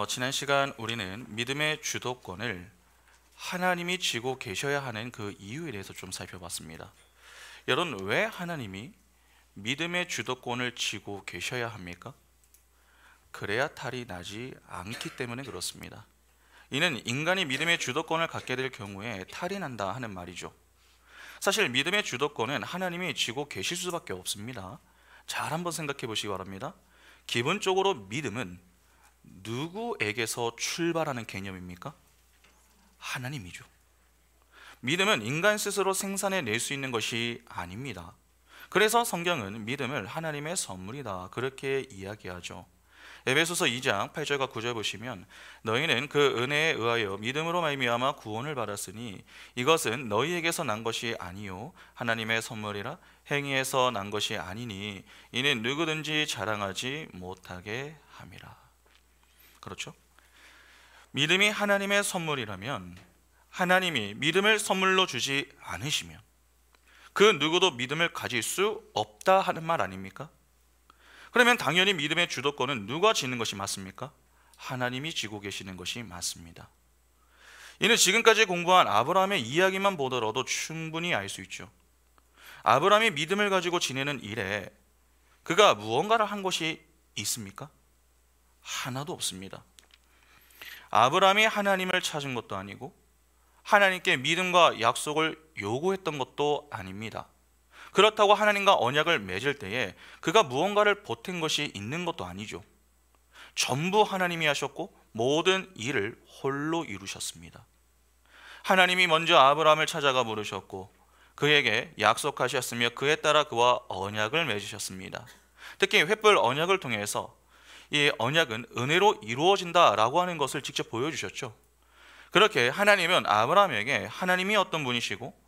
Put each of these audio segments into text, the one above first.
지난 시간 우리는 믿음의 주도권을 하나님이 쥐고 계셔야 하는 그 이유에 대해서 좀 살펴봤습니다. 여러분, 왜 하나님이 믿음의 주도권을 쥐고 계셔야 합니까? 그래야 탈이 나지 않기 때문에 그렇습니다. 이는 인간이 믿음의 주도권을 갖게 될 경우에 탈이 난다 하는 말이죠. 사실 믿음의 주도권은 하나님이 쥐고 계실 수밖에 없습니다. 잘 한번 생각해 보시기 바랍니다. 기본적으로 믿음은 누구에게서 출발하는 개념입니까? 하나님이죠. 믿음은 인간 스스로 생산해낼 수 있는 것이 아닙니다. 그래서 성경은 믿음을 하나님의 선물이다 그렇게 이야기하죠. 에베소서 2장 8절과 9절 보시면 너희는 그 은혜에 의하여 믿음으로 말미암아 구원을 받았으니 이것은 너희에게서 난 것이 아니요 하나님의 선물이라 행위에서 난 것이 아니니 이는 누구든지 자랑하지 못하게 함이라. 그렇죠? 믿음이 하나님의 선물이라면 하나님이 믿음을 선물로 주지 않으시면 그 누구도 믿음을 가질 수 없다 하는 말 아닙니까? 그러면 당연히 믿음의 주도권은 누가 지는 것이 맞습니까? 하나님이 쥐고 계시는 것이 맞습니다. 이는 지금까지 공부한 아브라함의 이야기만 보더라도 충분히 알 수 있죠. 아브라함이 믿음을 가지고 지내는 일에 그가 무언가를 한 것이 있습니까? 하나도 없습니다. 아브라함이 하나님을 찾은 것도 아니고 하나님께 믿음과 약속을 요구했던 것도 아닙니다. 그렇다고 하나님과 언약을 맺을 때에 그가 무언가를 보탠 것이 있는 것도 아니죠. 전부 하나님이 하셨고 모든 일을 홀로 이루셨습니다. 하나님이 먼저 아브라함을 찾아가 부르셨고 그에게 약속하셨으며 그에 따라 그와 언약을 맺으셨습니다. 특히 횃불 언약을 통해서 이 언약은 은혜로 이루어진다라고 하는 것을 직접 보여주셨죠. 그렇게 하나님은 아브라함에게 하나님이 어떤 분이시고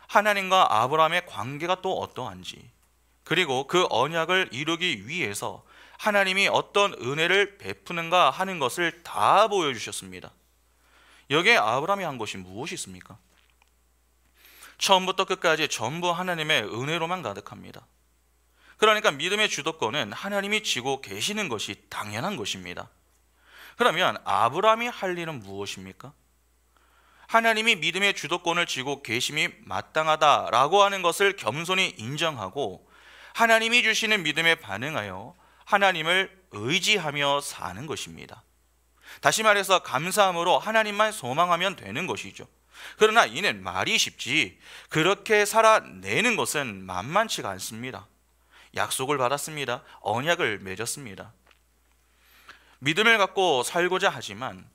하나님과 아브라함의 관계가 또 어떠한지, 그리고 그 언약을 이루기 위해서 하나님이 어떤 은혜를 베푸는가 하는 것을 다 보여주셨습니다. 여기에 아브라함이 한 것이 무엇이 있습니까? 처음부터 끝까지 전부 하나님의 은혜로만 가득합니다. 그러니까 믿음의 주도권은 하나님이 쥐고 계시는 것이 당연한 것입니다. 그러면 아브라함이 할 일은 무엇입니까? 하나님이 믿음의 주도권을 쥐고 계심이 마땅하다라고 하는 것을 겸손히 인정하고 하나님이 주시는 믿음에 반응하여 하나님을 의지하며 사는 것입니다. 다시 말해서 감사함으로 하나님만 소망하면 되는 것이죠. 그러나 이는 말이 쉽지 그렇게 살아내는 것은 만만치가 않습니다. 약속을 받았습니다. 언약을 맺었습니다. 믿음을 갖고 살고자 하지만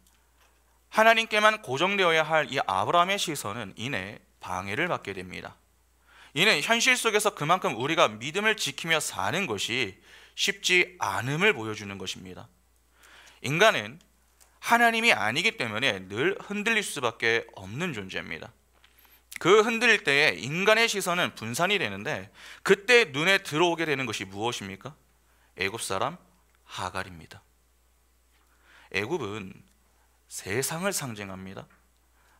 하나님께만 고정되어야 할 이 아브라함의 시선은 이내 방해를 받게 됩니다. 이는 현실 속에서 그만큼 우리가 믿음을 지키며 사는 것이 쉽지 않음을 보여주는 것입니다. 인간은 하나님이 아니기 때문에 늘 흔들릴 수밖에 없는 존재입니다. 그 흔들릴 때에 인간의 시선은 분산이 되는데 그때 눈에 들어오게 되는 것이 무엇입니까? 애굽 사람 하갈입니다. 애굽은 세상을 상징합니다.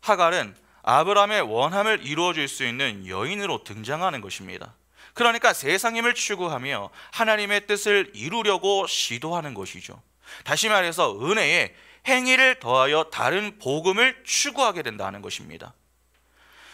하갈은 아브라함의 원함을 이루어줄 수 있는 여인으로 등장하는 것입니다. 그러니까 세상 힘을 추구하며 하나님의 뜻을 이루려고 시도하는 것이죠. 다시 말해서 은혜에 행위를 더하여 다른 복음을 추구하게 된다는 것입니다.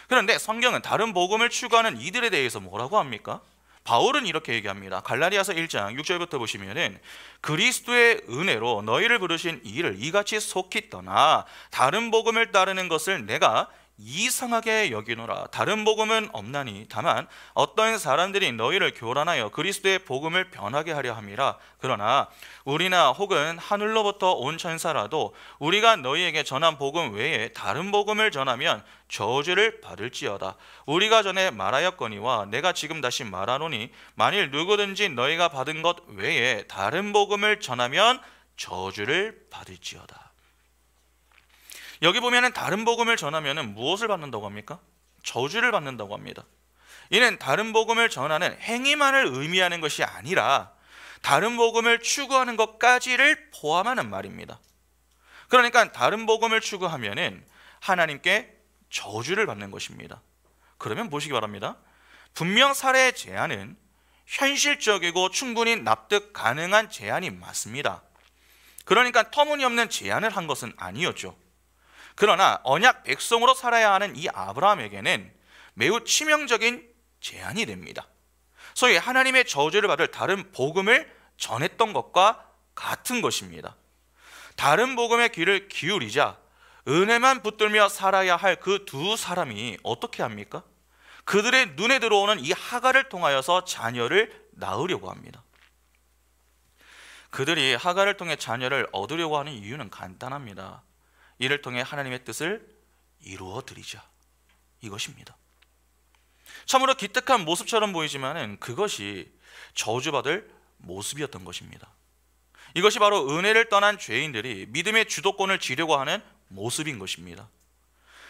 그런데 성경은 다른 복음을 추구하는 이들에 대해서 뭐라고 합니까? 바울은 이렇게 얘기합니다. 갈라디아서 1장 6절부터 보시면은 그리스도의 은혜로 너희를 부르신 이를 이같이 속히 떠나 다른 복음을 따르는 것을 내가 이상하게 여기노라. 다른 복음은 없나니 다만 어떤 사람들이 너희를 교란하여 그리스도의 복음을 변하게 하려 함이라. 그러나 우리나 혹은 하늘로부터 온 천사라도 우리가 너희에게 전한 복음 외에 다른 복음을 전하면 저주를 받을지어다. 우리가 전에 말하였거니와 내가 지금 다시 말하노니 만일 누구든지 너희가 받은 것 외에 다른 복음을 전하면 저주를 받을지어다. 여기 보면은 다른 복음을 전하면은 무엇을 받는다고 합니까? 저주를 받는다고 합니다. 이는 다른 복음을 전하는 행위만을 의미하는 것이 아니라 다른 복음을 추구하는 것까지를 포함하는 말입니다. 그러니까 다른 복음을 추구하면은 하나님께 저주를 받는 것입니다. 그러면 보시기 바랍니다. 분명 살해의 제한은 현실적이고 충분히 납득 가능한 제한이 맞습니다. 그러니까 터무니없는 제안을 한 것은 아니었죠. 그러나 언약 백성으로 살아야 하는 이 아브라함에게는 매우 치명적인 제안이 됩니다. 소위 하나님의 저주를 받을 다른 복음을 전했던 것과 같은 것입니다. 다른 복음의 귀를 기울이자 은혜만 붙들며 살아야 할 그 두 사람이 어떻게 합니까? 그들의 눈에 들어오는 이 하갈을 통하여서 자녀를 낳으려고 합니다. 그들이 하갈을 통해 자녀를 얻으려고 하는 이유는 간단합니다. 이를 통해 하나님의 뜻을 이루어 드리자, 이것입니다. 참으로 기특한 모습처럼 보이지만 그것이 저주받을 모습이었던 것입니다. 이것이 바로 은혜를 떠난 죄인들이 믿음의 주도권을 쥐려고 하는 모습인 것입니다.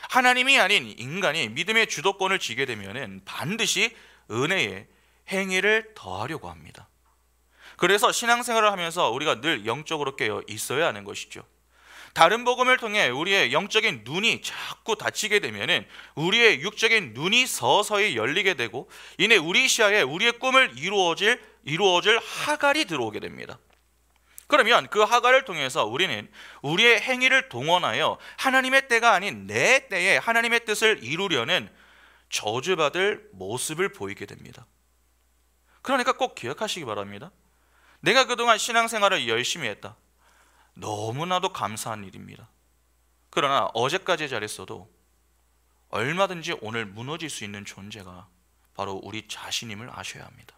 하나님이 아닌 인간이 믿음의 주도권을 쥐게 되면 반드시 은혜의 행위를 더하려고 합니다. 그래서 신앙생활을 하면서 우리가 늘 영적으로 깨어 있어야 하는 것이죠. 다른 복음을 통해 우리의 영적인 눈이 자꾸 닫히게 되면 우리의 육적인 눈이 서서히 열리게 되고 이내 우리 시야에 우리의 꿈을 이루어질 하갈이 들어오게 됩니다. 그러면 그 하갈을 통해서 우리는 우리의 행위를 동원하여 하나님의 때가 아닌 내 때에 하나님의 뜻을 이루려는 저주받을 모습을 보이게 됩니다. 그러니까 꼭 기억하시기 바랍니다. 내가 그동안 신앙생활을 열심히 했다. 너무나도 감사한 일입니다. 그러나 어제까지 잘했어도 얼마든지 오늘 무너질 수 있는 존재가 바로 우리 자신임을 아셔야 합니다.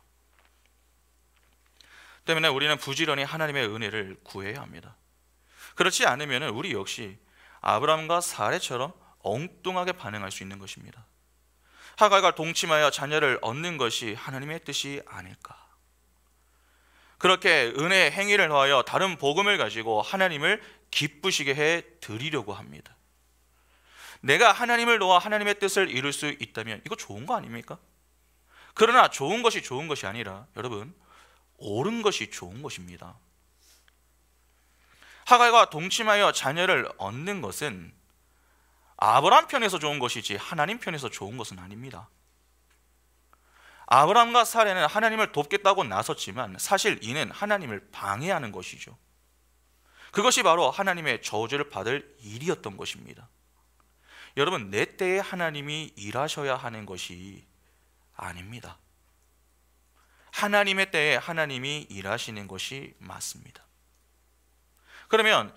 때문에 우리는 부지런히 하나님의 은혜를 구해야 합니다. 그렇지 않으면 우리 역시 아브라함과 사레처럼 엉뚱하게 반응할 수 있는 것입니다. 하갈과 동침하여 자녀를 얻는 것이 하나님의 뜻이 아닐까. 그렇게 은혜의 행위를 더하여 다른 복음을 가지고 하나님을 기쁘시게 해 드리려고 합니다. 내가 하나님을 도와 하나님의 뜻을 이룰 수 있다면 이거 좋은 거 아닙니까? 그러나 좋은 것이 좋은 것이 아니라 여러분, 옳은 것이 좋은 것입니다. 하갈과 동침하여 자녀를 얻는 것은 아브라함 편에서 좋은 것이지 하나님 편에서 좋은 것은 아닙니다. 아브라함과 사레는 하나님을 돕겠다고 나섰지만 사실 이는 하나님을 방해하는 것이죠. 그것이 바로 하나님의 저주를 받을 일이었던 것입니다. 여러분, 내 때에 하나님이 일하셔야 하는 것이 아닙니다. 하나님의 때에 하나님이 일하시는 것이 맞습니다. 그러면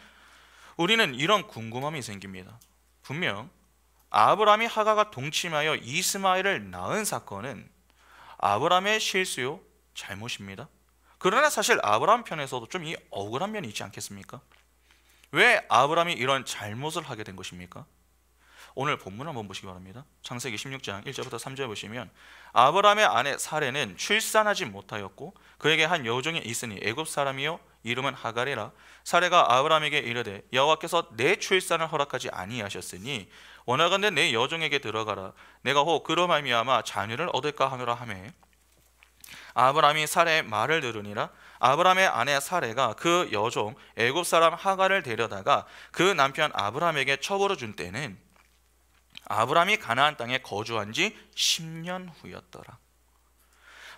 우리는 이런 궁금함이 생깁니다. 분명 아브라함이 하갈과 동침하여 이스마엘을 낳은 사건은 아브라함의 실수요, 잘못입니다. 그러나 사실 아브라함 편에서도 좀 이 억울한 면이 있지 않겠습니까? 왜 아브라함이 이런 잘못을 하게 된 것입니까? 오늘 본문 한번 보시기 바랍니다. 창세기 16장 1절부터 3절 보시면 아브라함의 아내 사레는 출산하지 못하였고 그에게 한 여종이 있으니 애굽 사람이요 이름은 하갈이라. 사레가 아브라함에게 이르되 여호와께서 내 출산을 허락하지 아니하셨으니 원하건대 내 여종에게 들어가라. 내가 혹 그로 말미암아 자녀를 얻을까 하노라 하매 아브라함이 사레의 말을 들으니라. 아브라함의 아내 사레가 그 여종 애굽 사람 하갈을 데려다가 그 남편 아브라함에게 처벌을 준 때는 아브라함이 가나안 땅에 거주한 지 10년 후였더라.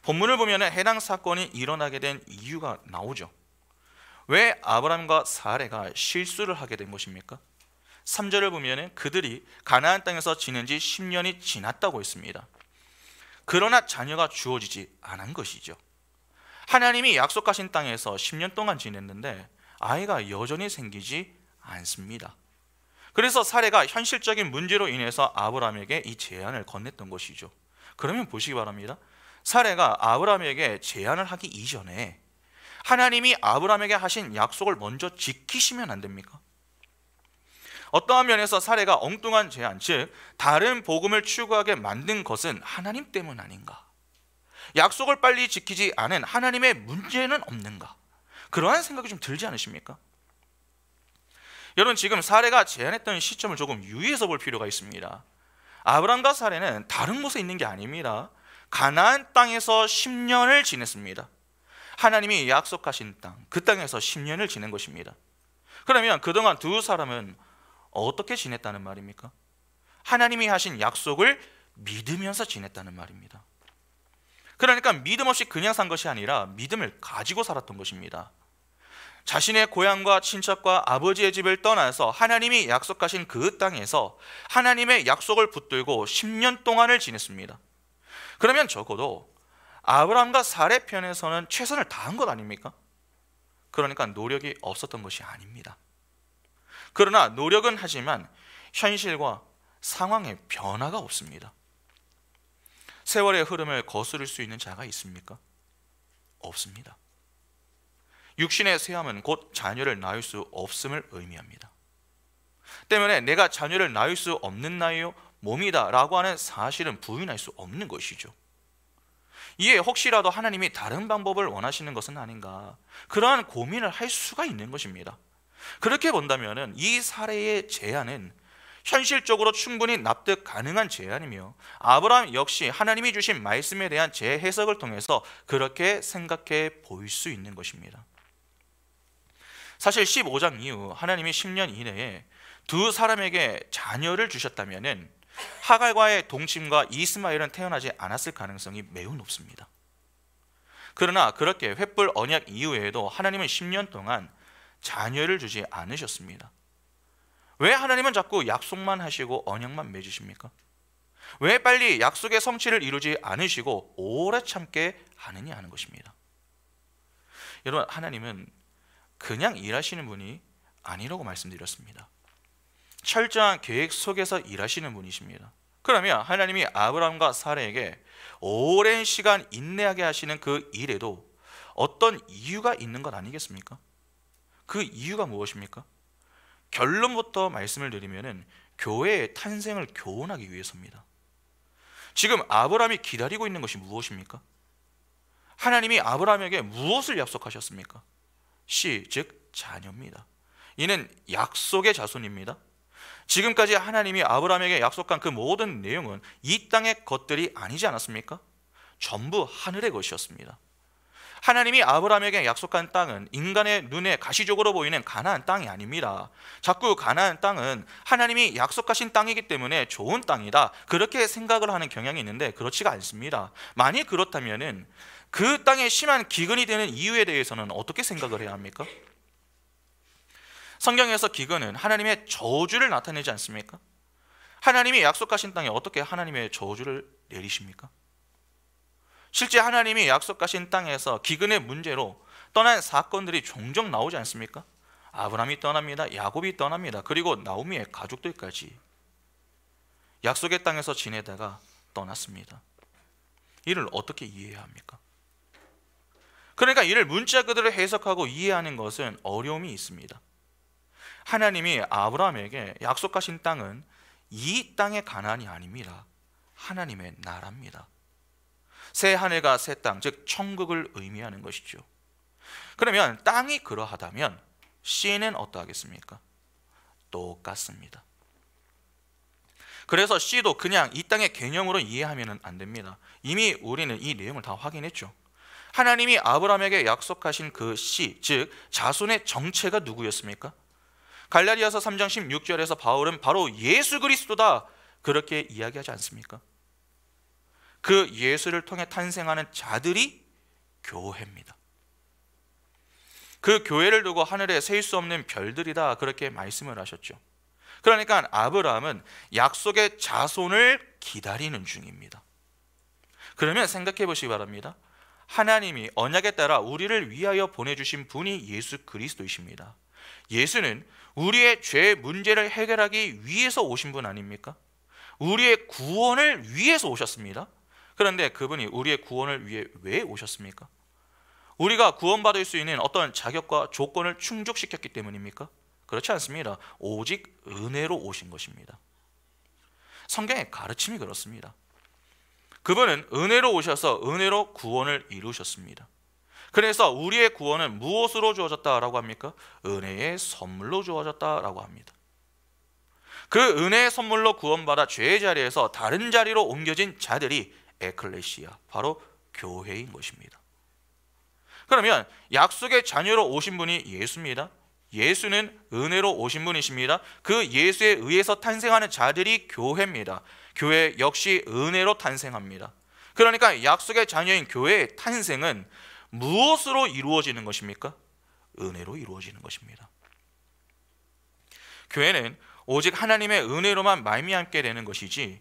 본문을 보면 해당 사건이 일어나게 된 이유가 나오죠. 왜 아브라함과 사레가 실수를 하게 된 것입니까? 3절을 보면 그들이 가나안 땅에서 지낸 지 10년이 지났다고 했습니다. 그러나 자녀가 주어지지 않은 것이죠. 하나님이 약속하신 땅에서 10년 동안 지냈는데 아이가 여전히 생기지 않습니다. 그래서 사레가 현실적인 문제로 인해서 아브라함에게 이 제안을 건넸던 것이죠. 그러면 보시기 바랍니다. 사레가 아브라함에게 제안을 하기 이전에 하나님이 아브라함에게 하신 약속을 먼저 지키시면 안 됩니까? 어떠한 면에서 사레가 엉뚱한 제안, 즉 다른 복음을 추구하게 만든 것은 하나님 때문 아닌가? 약속을 빨리 지키지 않은 하나님의 문제는 없는가? 그러한 생각이 좀 들지 않으십니까? 여러분, 지금 사레가 제안했던 시점을 조금 유의해서 볼 필요가 있습니다. 아브라함과 사레는 다른 곳에 있는 게 아닙니다. 가나안 땅에서 10년을 지냈습니다. 하나님이 약속하신 땅, 그 땅에서 10년을 지낸 것입니다. 그러면 그동안 두 사람은 어떻게 지냈다는 말입니까? 하나님이 하신 약속을 믿으면서 지냈다는 말입니다. 그러니까 믿음 없이 그냥 산 것이 아니라 믿음을 가지고 살았던 것입니다. 자신의 고향과 친척과 아버지의 집을 떠나서 하나님이 약속하신 그 땅에서 하나님의 약속을 붙들고 10년 동안을 지냈습니다. 그러면 적어도 아브라함과 사레 편에서는 최선을 다한 것 아닙니까? 그러니까 노력이 없었던 것이 아닙니다. 그러나 노력은 하지만 현실과 상황의 변화가 없습니다. 세월의 흐름을 거스를 수 있는 자가 있습니까? 없습니다. 육신의 쇠함은 곧 자녀를 낳을 수 없음을 의미합니다. 때문에 내가 자녀를 낳을 수 없는 나이요 몸이다 라고 하는 사실은 부인할 수 없는 것이죠. 이에 혹시라도 하나님이 다른 방법을 원하시는 것은 아닌가, 그러한 고민을 할 수가 있는 것입니다. 그렇게 본다면 이 사례의 제안은 현실적으로 충분히 납득 가능한 제안이며, 아브라함 역시 하나님이 주신 말씀에 대한 재해석을 통해서 그렇게 생각해 보일 수 있는 것입니다. 사실 15장 이후 하나님이 10년 이내에 두 사람에게 자녀를 주셨다면 하갈과의 동침과 이스마엘은 태어나지 않았을 가능성이 매우 높습니다. 그러나 그렇게 횃불 언약 이후에도 하나님은 10년 동안 자녀를 주지 않으셨습니다. 왜 하나님은 자꾸 약속만 하시고 언약만 맺으십니까? 왜 빨리 약속의 성취를 이루지 않으시고 오래 참게 하느냐 하는 것입니다. 여러분, 하나님은 그냥 일하시는 분이 아니라고 말씀드렸습니다. 철저한 계획 속에서 일하시는 분이십니다. 그러면 하나님이 아브라함과 사라에게 오랜 시간 인내하게 하시는 그 일에도 어떤 이유가 있는 것 아니겠습니까? 그 이유가 무엇입니까? 결론부터 말씀을 드리면 교회의 탄생을 교훈하기 위해서입니다. 지금 아브라함이 기다리고 있는 것이 무엇입니까? 하나님이 아브라함에게 무엇을 약속하셨습니까? 씨, 즉 자녀입니다. 이는 약속의 자손입니다. 지금까지 하나님이 아브라함에게 약속한 그 모든 내용은 이 땅의 것들이 아니지 않았습니까? 전부 하늘의 것이었습니다. 하나님이 아브라함에게 약속한 땅은 인간의 눈에 가시적으로 보이는 가나안 땅이 아닙니다. 자꾸 가나안 땅은 하나님이 약속하신 땅이기 때문에 좋은 땅이다, 그렇게 생각을 하는 경향이 있는데 그렇지가 않습니다. 만일 그렇다면 그 땅에 심한 기근이 되는 이유에 대해서는 어떻게 생각을 해야 합니까? 성경에서 기근은 하나님의 저주를 나타내지 않습니까? 하나님이 약속하신 땅에 어떻게 하나님의 저주를 내리십니까? 실제 하나님이 약속하신 땅에서 기근의 문제로 떠난 사건들이 종종 나오지 않습니까? 아브라함이 떠납니다. 야곱이 떠납니다. 그리고 나오미의 가족들까지 약속의 땅에서 지내다가 떠났습니다. 이를 어떻게 이해해야 합니까? 그러니까 이를 문자 그대로 해석하고 이해하는 것은 어려움이 있습니다. 하나님이 아브라함에게 약속하신 땅은 이 땅의 가나안이 아닙니다. 하나님의 나라입니다. 새 하늘과 새 땅, 즉 천국을 의미하는 것이죠. 그러면 땅이 그러하다면 씨는 어떠하겠습니까? 똑같습니다. 그래서 씨도 그냥 이 땅의 개념으로 이해하면 안 됩니다. 이미 우리는 이 내용을 다 확인했죠. 하나님이 아브라함에게 약속하신 그 씨, 즉 자손의 정체가 누구였습니까? 갈라디아서 3장 16절에서 바울은 바로 예수 그리스도다, 그렇게 이야기하지 않습니까? 그 예수를 통해 탄생하는 자들이 교회입니다. 그 교회를 두고 하늘에 셀 수 없는 별들이다, 그렇게 말씀을 하셨죠. 그러니까 아브라함은 약속의 자손을 기다리는 중입니다. 그러면 생각해 보시기 바랍니다. 하나님이 언약에 따라 우리를 위하여 보내주신 분이 예수 그리스도이십니다. 예수는 우리의 죄 문제를 해결하기 위해서 오신 분 아닙니까? 우리의 구원을 위해서 오셨습니다. 그런데 그분이 우리의 구원을 위해 왜 오셨습니까? 우리가 구원받을 수 있는 어떤 자격과 조건을 충족시켰기 때문입니까? 그렇지 않습니다. 오직 은혜로 오신 것입니다. 성경의 가르침이 그렇습니다. 그분은 은혜로 오셔서 은혜로 구원을 이루셨습니다. 그래서 우리의 구원은 무엇으로 주어졌다라고 합니까? 은혜의 선물로 주어졌다라고 합니다. 그 은혜의 선물로 구원받아 죄의 자리에서 다른 자리로 옮겨진 자들이 에클레시아, 바로 교회인 것입니다. 그러면 약속의 자녀로 오신 분이 예수입니다. 예수는 은혜로 오신 분이십니다. 그 예수에 의해서 탄생하는 자들이 교회입니다. 교회 역시 은혜로 탄생합니다. 그러니까 약속의 자녀인 교회의 탄생은 무엇으로 이루어지는 것입니까? 은혜로 이루어지는 것입니다. 교회는 오직 하나님의 은혜로만 말미암게 되는 것이지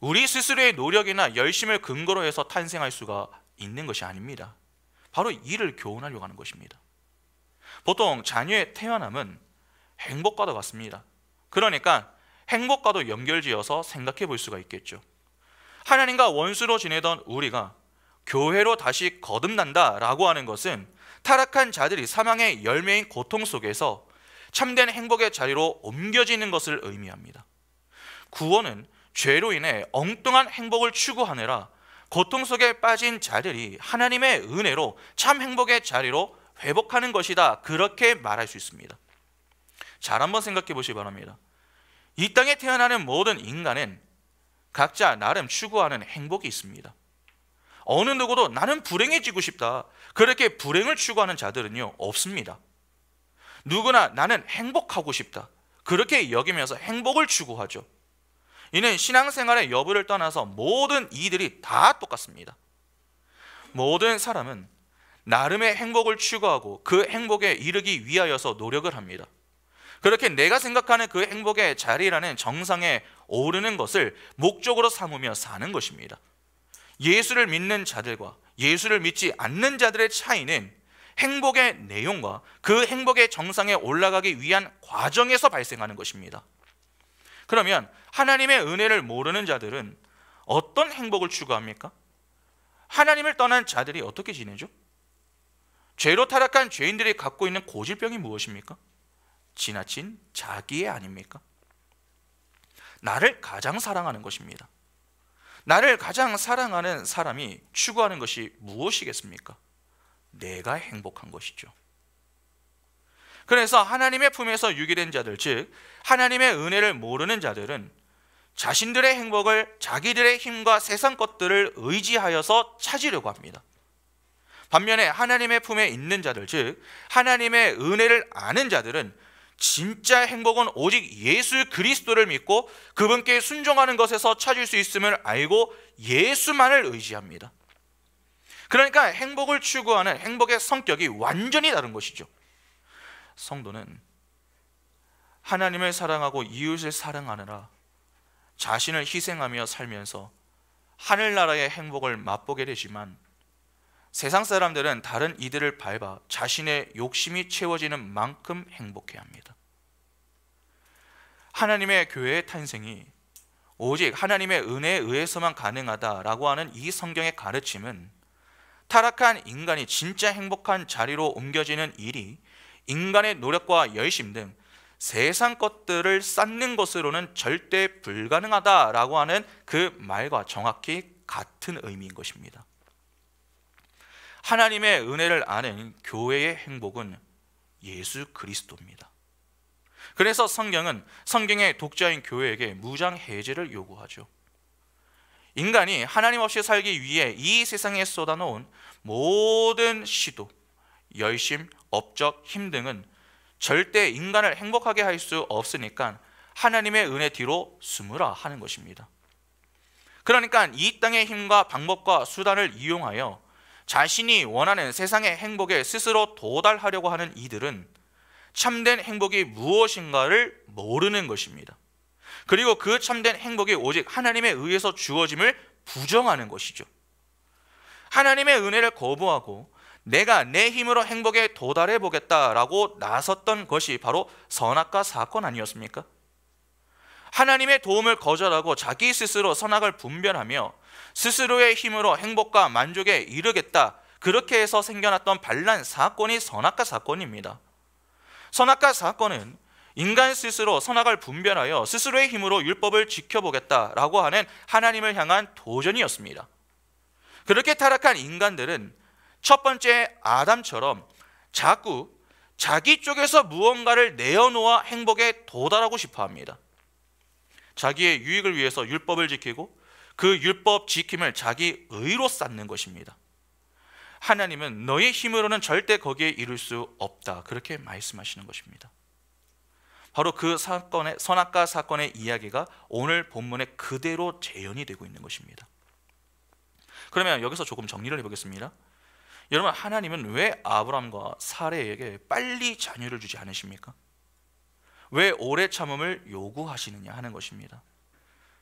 우리 스스로의 노력이나 열심을 근거로 해서 탄생할 수가 있는 것이 아닙니다. 바로 이를 교훈하려고 하는 것입니다. 보통 자녀의 태어남은 행복과도 같습니다. 그러니까 행복과도 연결지어서 생각해 볼 수가 있겠죠. 하나님과 원수로 지내던 우리가 교회로 다시 거듭난다 라고 하는 것은 타락한 자들이 사망의 열매인 고통 속에서 참된 행복의 자리로 옮겨지는 것을 의미합니다. 구원은 죄로 인해 엉뚱한 행복을 추구하느라 고통 속에 빠진 자들이 하나님의 은혜로 참 행복의 자리로 회복하는 것이다, 그렇게 말할 수 있습니다. 잘 한번 생각해 보시기 바랍니다. 이 땅에 태어나는 모든 인간은 각자 나름 추구하는 행복이 있습니다. 어느 누구도 나는 불행해지고 싶다, 그렇게 불행을 추구하는 자들은요 없습니다. 누구나 나는 행복하고 싶다, 그렇게 여기면서 행복을 추구하죠. 이는 신앙생활의 여부를 떠나서 모든 이들이 다 똑같습니다. 모든 사람은 나름의 행복을 추구하고 그 행복에 이르기 위하여서 노력을 합니다. 그렇게 내가 생각하는 그 행복의 자리라는 정상에 오르는 것을 목적으로 삼으며 사는 것입니다. 예수를 믿는 자들과 예수를 믿지 않는 자들의 차이는 행복의 내용과 그 행복의 정상에 올라가기 위한 과정에서 발생하는 것입니다. 그러면 하나님의 은혜를 모르는 자들은 어떤 행복을 추구합니까? 하나님을 떠난 자들이 어떻게 지내죠? 죄로 타락한 죄인들이 갖고 있는 고질병이 무엇입니까? 지나친 자기애 아닙니까? 나를 가장 사랑하는 것입니다. 나를 가장 사랑하는 사람이 추구하는 것이 무엇이겠습니까? 내가 행복한 것이죠. 그래서 하나님의 품에서 유기된 자들, 즉 하나님의 은혜를 모르는 자들은 자신들의 행복을 자기들의 힘과 세상 것들을 의지하여서 찾으려고 합니다. 반면에 하나님의 품에 있는 자들, 즉 하나님의 은혜를 아는 자들은 진짜 행복은 오직 예수 그리스도를 믿고 그분께 순종하는 것에서 찾을 수 있음을 알고 예수만을 의지합니다. 그러니까 행복을 추구하는 행복의 성격이 완전히 다른 것이죠. 성도는 하나님을 사랑하고 이웃을 사랑하느라 자신을 희생하며 살면서 하늘나라의 행복을 맛보게 되지만, 세상 사람들은 다른 이들을 밟아 자신의 욕심이 채워지는 만큼 행복해야 합니다. 하나님의 교회의 탄생이 오직 하나님의 은혜에 의해서만 가능하다라고 하는 이 성경의 가르침은 타락한 인간이 진짜 행복한 자리로 옮겨지는 일이 인간의 노력과 열심 등 세상 것들을 쌓는 것으로는 절대 불가능하다라고 하는 그 말과 정확히 같은 의미인 것입니다. 하나님의 은혜를 아는 교회의 행복은 예수 그리스도입니다. 그래서 성경은 성경의 독자인 교회에게 무장해제를 요구하죠. 인간이 하나님 없이 살기 위해 이 세상에 쏟아놓은 모든 시도, 열심, 업적, 힘 등은 절대 인간을 행복하게 할 수 없으니까 하나님의 은혜 뒤로 숨으라 하는 것입니다. 그러니까 이 땅의 힘과 방법과 수단을 이용하여 자신이 원하는 세상의 행복에 스스로 도달하려고 하는 이들은 참된 행복이 무엇인가를 모르는 것입니다. 그리고 그 참된 행복이 오직 하나님에 의해서 주어짐을 부정하는 것이죠. 하나님의 은혜를 거부하고 내가 내 힘으로 행복에 도달해 보겠다라고 나섰던 것이 바로 선악과 사건 아니었습니까? 하나님의 도움을 거절하고 자기 스스로 선악을 분별하며 스스로의 힘으로 행복과 만족에 이르겠다, 그렇게 해서 생겨났던 반란 사건이 선악과 사건입니다. 선악과 사건은 인간 스스로 선악을 분별하여 스스로의 힘으로 율법을 지켜보겠다라고 하는 하나님을 향한 도전이었습니다. 그렇게 타락한 인간들은 첫 번째 아담처럼 자꾸 자기 쪽에서 무언가를 내어놓아 행복에 도달하고 싶어 합니다. 자기의 유익을 위해서 율법을 지키고 그 율법 지킴을 자기 의로 쌓는 것입니다. 하나님은 너의 힘으로는 절대 거기에 이룰 수 없다, 그렇게 말씀하시는 것입니다. 바로 그 사건의, 선악과 사건의 이야기가 오늘 본문에 그대로 재현이 되고 있는 것입니다. 그러면 여기서 조금 정리를 해보겠습니다. 여러분, 하나님은 왜 아브람과 사레에게 빨리 자녀를 주지 않으십니까? 왜 오래 참음을 요구하시느냐 하는 것입니다.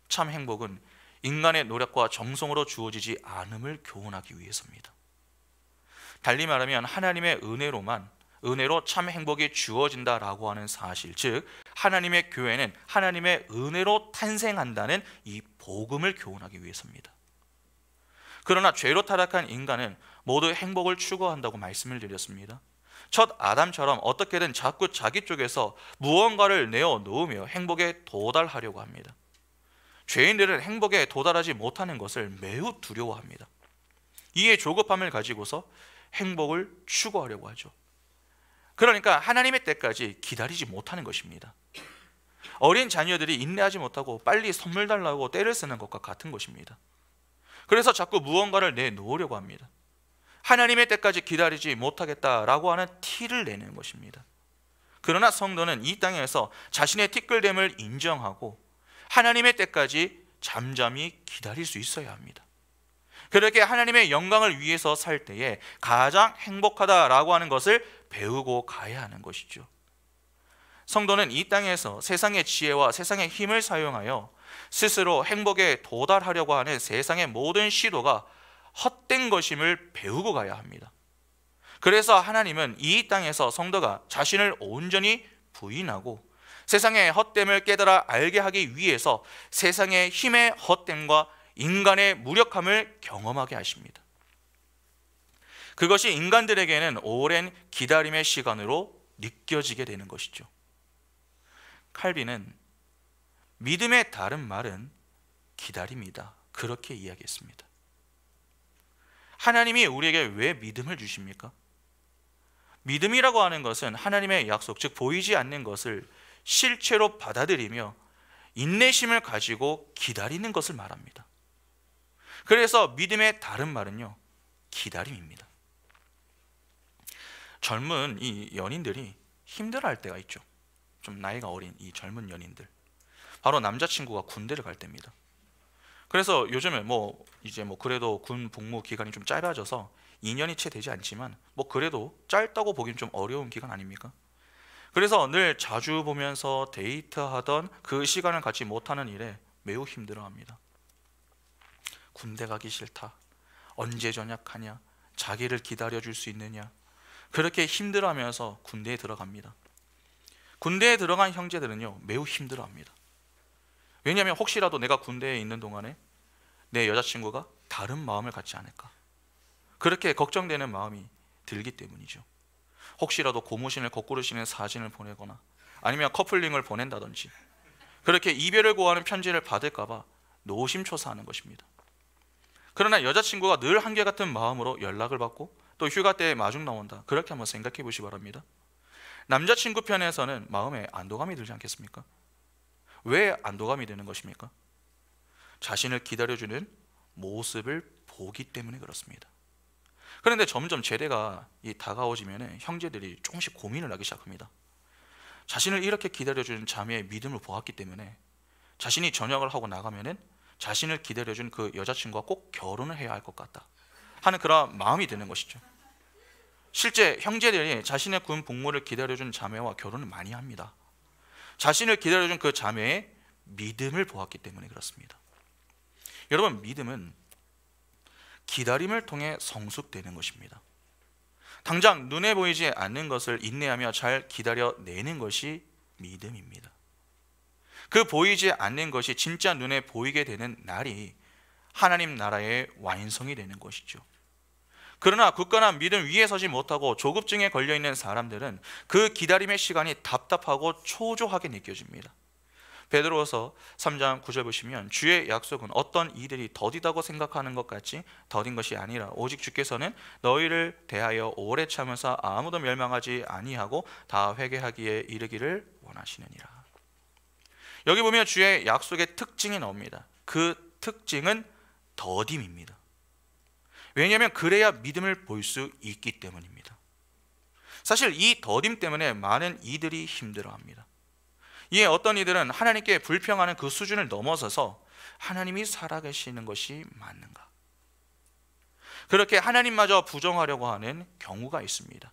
참 행복은 인간의 노력과 정성으로 주어지지 않음을 교훈하기 위해서입니다. 달리 말하면 하나님의 은혜로 참 행복이 주어진다라고 하는 사실, 즉 하나님의 교회는 하나님의 은혜로 탄생한다는 이 복음을 교훈하기 위해서입니다. 그러나 죄로 타락한 인간은 모두 행복을 추구한다고 말씀을 드렸습니다. 첫 아담처럼 어떻게든 자꾸 자기 쪽에서 무언가를 내어 놓으며 행복에 도달하려고 합니다. 죄인들은 행복에 도달하지 못하는 것을 매우 두려워합니다. 이에 조급함을 가지고서 행복을 추구하려고 하죠. 그러니까 하나님의 때까지 기다리지 못하는 것입니다. 어린 자녀들이 인내하지 못하고 빨리 선물 달라고 떼를 쓰는 것과 같은 것입니다. 그래서 자꾸 무언가를 내놓으려고 합니다. 하나님의 때까지 기다리지 못하겠다라고 하는 티를 내는 것입니다. 그러나 성도는 이 땅에서 자신의 티끌됨을 인정하고 하나님의 때까지 잠잠히 기다릴 수 있어야 합니다. 그렇게 하나님의 영광을 위해서 살 때에 가장 행복하다라고 하는 것을 배우고 가야 하는 것이죠. 성도는 이 땅에서 세상의 지혜와 세상의 힘을 사용하여 스스로 행복에 도달하려고 하는 세상의 모든 시도가 헛된 것임을 배우고 가야 합니다. 그래서 하나님은 이 땅에서 성도가 자신을 온전히 부인하고 세상의 헛됨을 깨달아 알게 하기 위해서 세상의 힘의 헛됨과 인간의 무력함을 경험하게 하십니다. 그것이 인간들에게는 오랜 기다림의 시간으로 느껴지게 되는 것이죠. 칼빈은 믿음의 다른 말은 기다림이다, 그렇게 이야기했습니다. 하나님이 우리에게 왜 믿음을 주십니까? 믿음이라고 하는 것은 하나님의 약속, 즉 보이지 않는 것을 실체로 받아들이며 인내심을 가지고 기다리는 것을 말합니다. 그래서 믿음의 다른 말은요, 기다림입니다. 젊은 이 연인들이 힘들어할 때가 있죠. 좀 나이가 어린 이 젊은 연인들, 바로 남자친구가 군대를 갈 때입니다. 그래서 요즘에 이제 그래도 군 복무 기간이 좀 짧아져서 2년이 채 되지 않지만 그래도 짧다고 보기엔 좀 어려운 기간 아닙니까? 그래서 늘 자주 보면서 데이트하던 그 시간을 갖지 못하는 일에 매우 힘들어합니다. 군대 가기 싫다, 언제 전역하냐, 자기를 기다려줄 수 있느냐, 그렇게 힘들어하면서 군대에 들어갑니다. 군대에 들어간 형제들은요 매우 힘들어합니다. 왜냐하면 혹시라도 내가 군대에 있는 동안에 내 여자친구가 다른 마음을 갖지 않을까, 그렇게 걱정되는 마음이 들기 때문이죠. 혹시라도 고무신을 거꾸로 신은 사진을 보내거나 아니면 커플링을 보낸다든지 그렇게 이별을 고하는 편지를 받을까 봐 노심초사하는 것입니다. 그러나 여자친구가 늘 한결같은 마음으로 연락을 받고 또 휴가 때에 마중 나온다, 그렇게 한번 생각해 보시기 바랍니다. 남자친구 편에서는 마음에 안도감이 들지 않겠습니까? 왜 안도감이 드는 것입니까? 자신을 기다려주는 모습을 보기 때문에 그렇습니다. 그런데 점점 제대가 다가오지면 형제들이 조금씩 고민을 하기 시작합니다. 자신을 이렇게 기다려주는 자매의 믿음을 보았기 때문에 자신이 전역을 하고 나가면은 자신을 기다려준 그 여자친구와 꼭 결혼을 해야 할 것 같다 하는 그런 마음이 드는 것이죠. 실제 형제들이 자신의 군 복무를 기다려준 자매와 결혼을 많이 합니다. 자신을 기다려준 그 자매의 믿음을 보았기 때문에 그렇습니다. 여러분, 믿음은 기다림을 통해 성숙되는 것입니다. 당장 눈에 보이지 않는 것을 인내하며 잘 기다려내는 것이 믿음입니다. 그 보이지 않는 것이 진짜 눈에 보이게 되는 날이 하나님 나라의 완성이 되는 것이죠. 그러나 굳건한 믿음 위에 서지 못하고 조급증에 걸려있는 사람들은 그 기다림의 시간이 답답하고 초조하게 느껴집니다. 베드로서 3장 9절 보시면 주의 약속은 어떤 이들이 더디다고 생각하는 것 같이 더딘 것이 아니라 오직 주께서는 너희를 대하여 오래 참으사 아무도 멸망하지 아니하고 다 회개하기에 이르기를 원하시느니라. 여기 보면 주의 약속의 특징이 나옵니다. 그 특징은 더딤입니다. 왜냐하면 그래야 믿음을 볼 수 있기 때문입니다. 사실 이 더딤 때문에 많은 이들이 힘들어합니다. 이에 어떤 이들은 하나님께 불평하는 그 수준을 넘어서서 하나님이 살아계시는 것이 맞는가? 그렇게 하나님마저 부정하려고 하는 경우가 있습니다.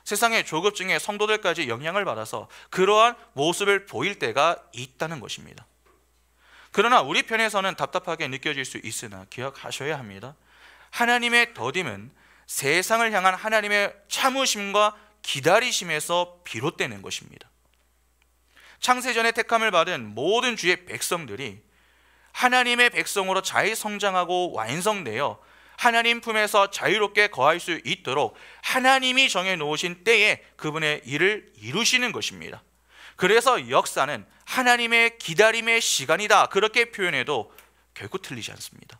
세상의 조급증에 성도들까지 영향을 받아서 그러한 모습을 보일 때가 있다는 것입니다. 그러나 우리 편에서는 답답하게 느껴질 수 있으나 기억하셔야 합니다. 하나님의 더딤은 세상을 향한 하나님의 참으심과 기다리심에서 비롯되는 것입니다. 창세전에 택함을 받은 모든 주의 백성들이 하나님의 백성으로 잘 성장하고 완성되어 하나님 품에서 자유롭게 거할 수 있도록 하나님이 정해놓으신 때에 그분의 일을 이루시는 것입니다. 그래서 역사는 하나님의 기다림의 시간이다, 그렇게 표현해도 결코 틀리지 않습니다.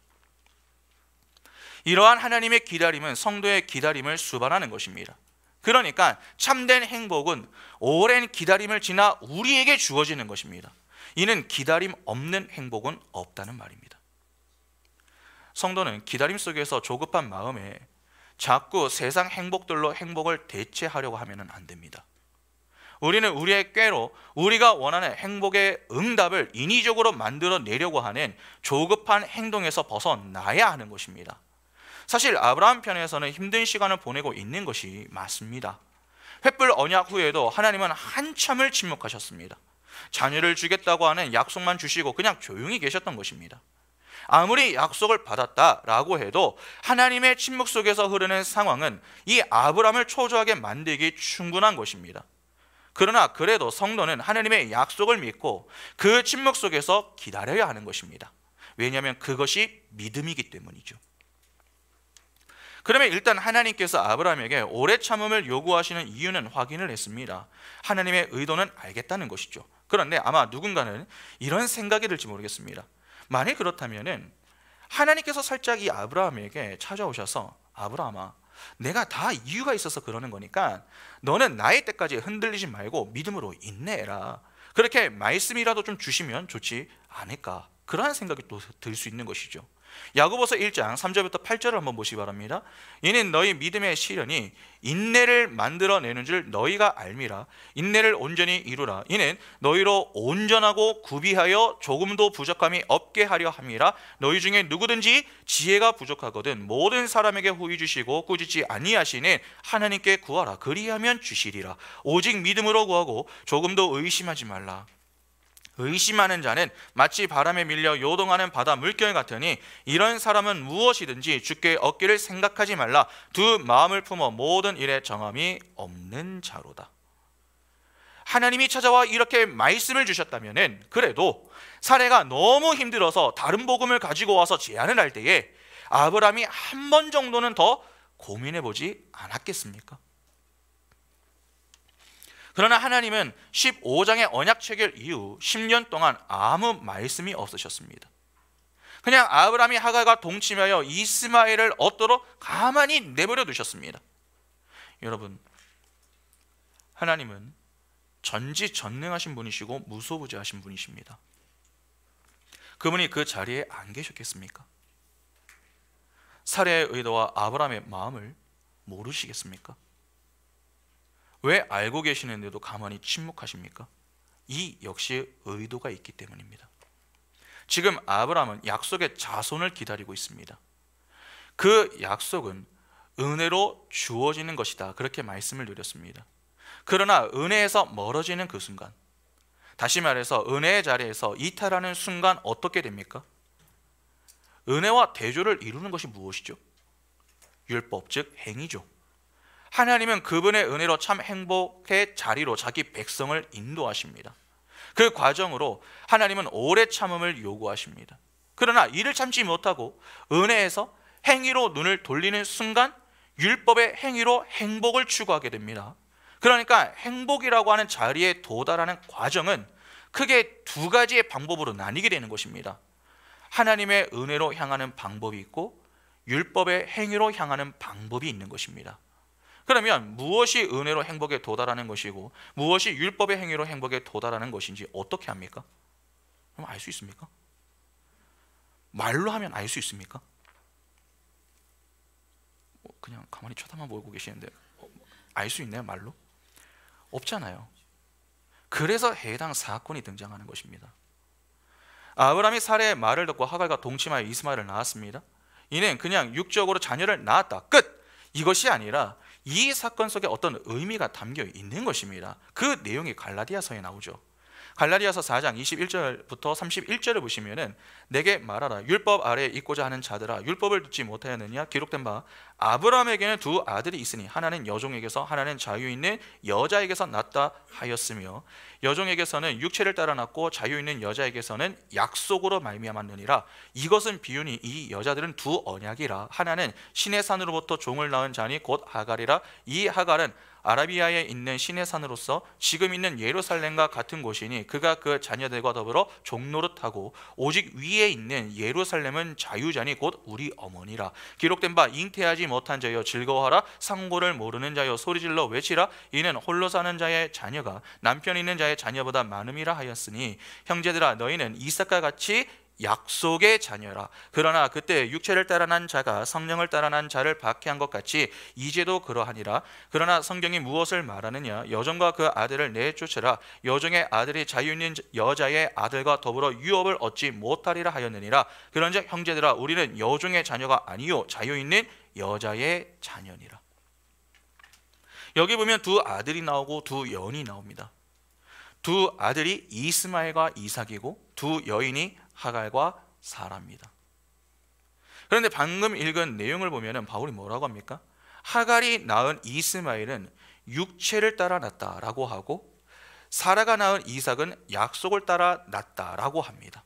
이러한 하나님의 기다림은 성도의 기다림을 수반하는 것입니다. 그러니까 참된 행복은 오랜 기다림을 지나 우리에게 주어지는 것입니다. 이는 기다림 없는 행복은 없다는 말입니다. 성도는 기다림 속에서 조급한 마음에 자꾸 세상 행복들로 행복을 대체하려고 하면 안 됩니다. 우리는 우리의 꾀로 우리가 원하는 행복의 응답을 인위적으로 만들어내려고 하는 조급한 행동에서 벗어나야 하는 것입니다. 사실 아브라함 편에서는 힘든 시간을 보내고 있는 것이 맞습니다. 횃불 언약 후에도 하나님은 한참을 침묵하셨습니다. 자녀를 주겠다고 하는 약속만 주시고 그냥 조용히 계셨던 것입니다. 아무리 약속을 받았다라고 해도 하나님의 침묵 속에서 흐르는 상황은 이 아브라함을 초조하게 만들기 충분한 것입니다. 그러나 그래도 성도는 하나님의 약속을 믿고 그 침묵 속에서 기다려야 하는 것입니다. 왜냐하면 그것이 믿음이기 때문이죠. 그러면 일단 하나님께서 아브라함에게 오래 참음을 요구하시는 이유는 확인을 했습니다. 하나님의 의도는 알겠다는 것이죠. 그런데 아마 누군가는 이런 생각이 들지 모르겠습니다. 만일 그렇다면 하나님께서 살짝 이 아브라함에게 찾아오셔서 아브라함아, 내가 다 이유가 있어서 그러는 거니까 너는 나의 때까지 흔들리지 말고 믿음으로 인내해라, 그렇게 말씀이라도 좀 주시면 좋지 않을까, 그러한 생각이 또 들 수 있는 것이죠. 야고보서 1장 3절부터 8절을 한번 보시기 바랍니다. 이는 너희 믿음의 시련이 인내를 만들어내는 줄 너희가 알미라. 인내를 온전히 이루라. 이는 너희로 온전하고 구비하여 조금도 부족함이 없게 하려 함이라. 너희 중에 누구든지 지혜가 부족하거든 모든 사람에게 후히 주시고 꾸짖지 아니하시는 하나님께 구하라. 그리하면 주시리라. 오직 믿음으로 구하고 조금도 의심하지 말라. 의심하는 자는 마치 바람에 밀려 요동하는 바다 물결 같으니 이런 사람은 무엇이든지 주께 얻기를 생각하지 말라. 두 마음을 품어 모든 일에 정함이 없는 자로다. 하나님이 찾아와 이렇게 말씀을 주셨다면 그래도 사례가 너무 힘들어서 다른 복음을 가지고 와서 제안을 할 때에 아브라함이 한 번 정도는 더 고민해 보지 않았겠습니까? 그러나 하나님은 15장의 언약 체결 이후 10년 동안 아무 말씀이 없으셨습니다. 그냥 아브라함이 하갈과 동침하여 이스마엘을 얻도록 가만히 내버려 두셨습니다. 여러분, 하나님은 전지전능하신 분이시고 무소부재하신 분이십니다. 그분이 그 자리에 안 계셨겠습니까? 사례의 의도와 아브라함의 마음을 모르시겠습니까? 왜 알고 계시는데도 가만히 침묵하십니까? 이 역시 의도가 있기 때문입니다. 지금 아브라함은 약속의 자손을 기다리고 있습니다. 그 약속은 은혜로 주어지는 것이다, 그렇게 말씀을 드렸습니다. 그러나 은혜에서 멀어지는 그 순간, 다시 말해서 은혜의 자리에서 이탈하는 순간 어떻게 됩니까? 은혜와 대조를 이루는 것이 무엇이죠? 율법, 즉 행위죠. 하나님은 그분의 은혜로 참 행복의 자리로 자기 백성을 인도하십니다. 그 과정으로 하나님은 오래 참음을 요구하십니다. 그러나 이를 참지 못하고 은혜에서 행위로 눈을 돌리는 순간 율법의 행위로 행복을 추구하게 됩니다. 그러니까 행복이라고 하는 자리에 도달하는 과정은 크게 두 가지의 방법으로 나뉘게 되는 것입니다. 하나님의 은혜로 향하는 방법이 있고 율법의 행위로 향하는 방법이 있는 것입니다. 그러면 무엇이 은혜로 행복에 도달하는 것이고 무엇이 율법의 행위로 행복에 도달하는 것인지 어떻게 합니까? 그럼 알 수 있습니까? 말로 하면 알 수 있습니까? 그냥 가만히 쳐다만 보고 계시는데 알 수 있나요? 말로? 없잖아요. 그래서 해당 사건이 등장하는 것입니다. 아브라함이 사례의 말을 듣고 하갈과 동침하여 이스마엘을 낳았습니다. 이는 그냥 육적으로 자녀를 낳았다, 끝! 이것이 아니라 이 사건 속에 어떤 의미가 담겨 있는 것입니다. 그 내용이 갈라디아서에 나오죠. 갈라디아서 4장 21절부터 31절을 보시면은 내게 말하라, 율법 아래에 있고자 하는 자들아, 율법을 듣지 못하였느냐? 기록된 바 아브라함에게는 두 아들이 있으니 하나는 여종에게서 하나는 자유 있는 여자에게서 났다 하였으며, 여종에게서는 육체를 따라 났고 자유 있는 여자에게서는 약속으로 말미암았느니라. 이것은 비유니 이 여자들은 두 언약이라. 하나는 신의 산으로부터 종을 낳은 자니 곧 하갈이라. 이 하갈은 아라비아에 있는 신의 산으로서 지금 있는 예루살렘과 같은 곳이니 그가 그 자녀들과 더불어 종노릇하고, 오직 위에 있는 예루살렘은 자유자니 곧 우리 어머니라. 기록된 바 잉태하지 못한 자여 즐거워하라, 상고를 모르는 자여 소리질러 외치라. 이는 홀로 사는 자의 자녀가 남편 있는 자의 자녀보다 많음이라 하였으니, 형제들아 너희는 이삭과 같이 약속의 자녀라. 그러나 그때 육체를 따라 난 자가 성령을 따라 난 자를 박해한 것 같이 이제도 그러하니라. 그러나 성경이 무엇을 말하느냐? 여종과 그 아들을 내쫓으라. 여종의 아들이 자유 있는 여자의 아들과 더불어 유업을 얻지 못하리라 하였느니라. 그런즉 형제들아 우리는 여종의 자녀가 아니요 자유 있는 여자의 자녀니라. 여기 보면 두 아들이 나오고 두 여인이 나옵니다. 두 아들이 이스마엘과 이삭이고 두 여인이 하갈과 사라입니다. 그런데 방금 읽은 내용을 보면 바울이 뭐라고 합니까? 하갈이 낳은 이스마엘은 육체를 따라 낳았다라고 하고, 사라가 낳은 이삭은 약속을 따라 낳았다라고 합니다.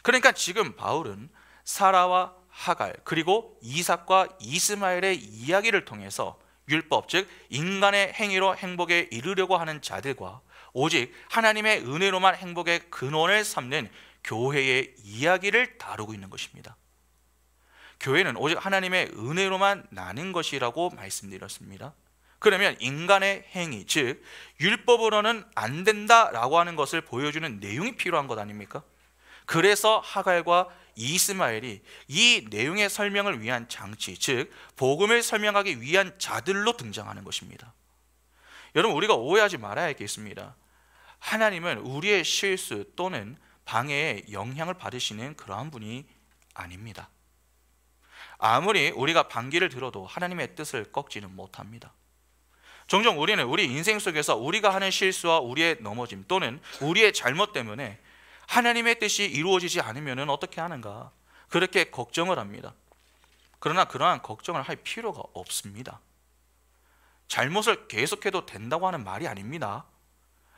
그러니까 지금 바울은 사라와 하갈 그리고 이삭과 이스마엘의 이야기를 통해서 율법, 즉 인간의 행위로 행복에 이르려고 하는 자들과 오직 하나님의 은혜로만 행복의 근원을 삼는 교회의 이야기를 다루고 있는 것입니다. 교회는 오직 하나님의 은혜로만 나는 것이라고 말씀드렸습니다. 그러면 인간의 행위, 즉 율법으로는 안 된다라고 하는 것을 보여주는 내용이 필요한 것 아닙니까? 그래서 하갈과 이스마엘이 이 내용의 설명을 위한 장치, 즉 복음을 설명하기 위한 자들로 등장하는 것입니다. 여러분, 우리가 오해하지 말아야 할 게 있습니다. 하나님은 우리의 실수 또는 방해에 영향을 받으시는 그러한 분이 아닙니다. 아무리 우리가 반기를 들어도 하나님의 뜻을 꺾지는 못합니다. 종종 우리는 우리 인생 속에서 우리가 하는 실수와 우리의 넘어짐 또는 우리의 잘못 때문에 하나님의 뜻이 이루어지지 않으면 어떻게 하는가, 그렇게 걱정을 합니다. 그러나 그러한 걱정을 할 필요가 없습니다. 잘못을 계속해도 된다고 하는 말이 아닙니다.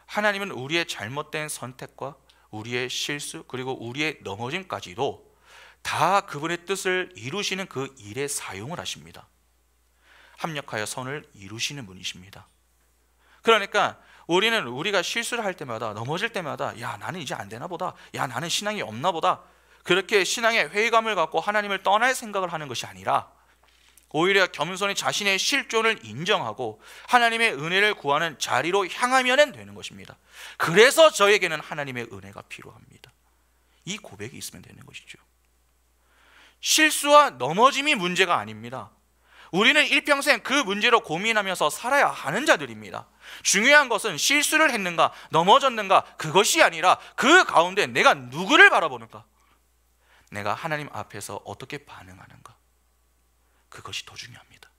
하나님은 우리의 잘못된 선택과 우리의 실수 그리고 우리의 넘어짐까지도 다 그분의 뜻을 이루시는 그 일에 사용을 하십니다. 합력하여 선을 이루시는 분이십니다. 그러니까 우리는 우리가 실수를 할 때마다, 넘어질 때마다 야 나는 이제 안 되나 보다, 야 나는 신앙이 없나 보다, 그렇게 신앙의 회의감을 갖고 하나님을 떠날 생각을 하는 것이 아니라 오히려 겸손히 자신의 실존을 인정하고 하나님의 은혜를 구하는 자리로 향하면 되는 것입니다. 그래서 저에게는 하나님의 은혜가 필요합니다. 이 고백이 있으면 되는 것이죠. 실수와 넘어짐이 문제가 아닙니다. 우리는 일평생 그 문제로 고민하면서 살아야 하는 자들입니다. 중요한 것은 실수를 했는가 넘어졌는가 그것이 아니라 그 가운데 내가 누구를 바라보는가, 내가 하나님 앞에서 어떻게 반응하는가, 그것이 더 중요합니다.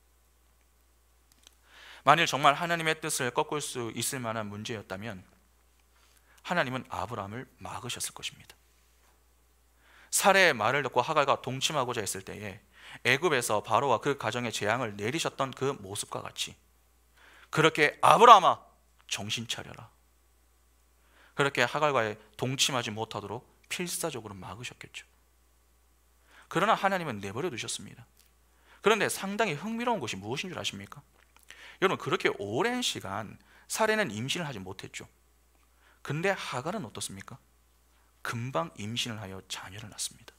만일 정말 하나님의 뜻을 꺾을 수 있을 만한 문제였다면 하나님은 아브라함을 막으셨을 것입니다. 사례의 말을 듣고 하갈과 동침하고자 했을 때에 애굽에서 바로와 그 가정에 재앙을 내리셨던 그 모습과 같이 그렇게 아브라함아 정신 차려라, 그렇게 하갈과의 동침하지 못하도록 필사적으로 막으셨겠죠. 그러나 하나님은 내버려 두셨습니다. 그런데 상당히 흥미로운 것이 무엇인 줄 아십니까? 여러분, 그렇게 오랜 시간 사례는 임신을 하지 못했죠. 근데 하갈은 어떻습니까? 금방 임신을 하여 자녀를 낳습니다.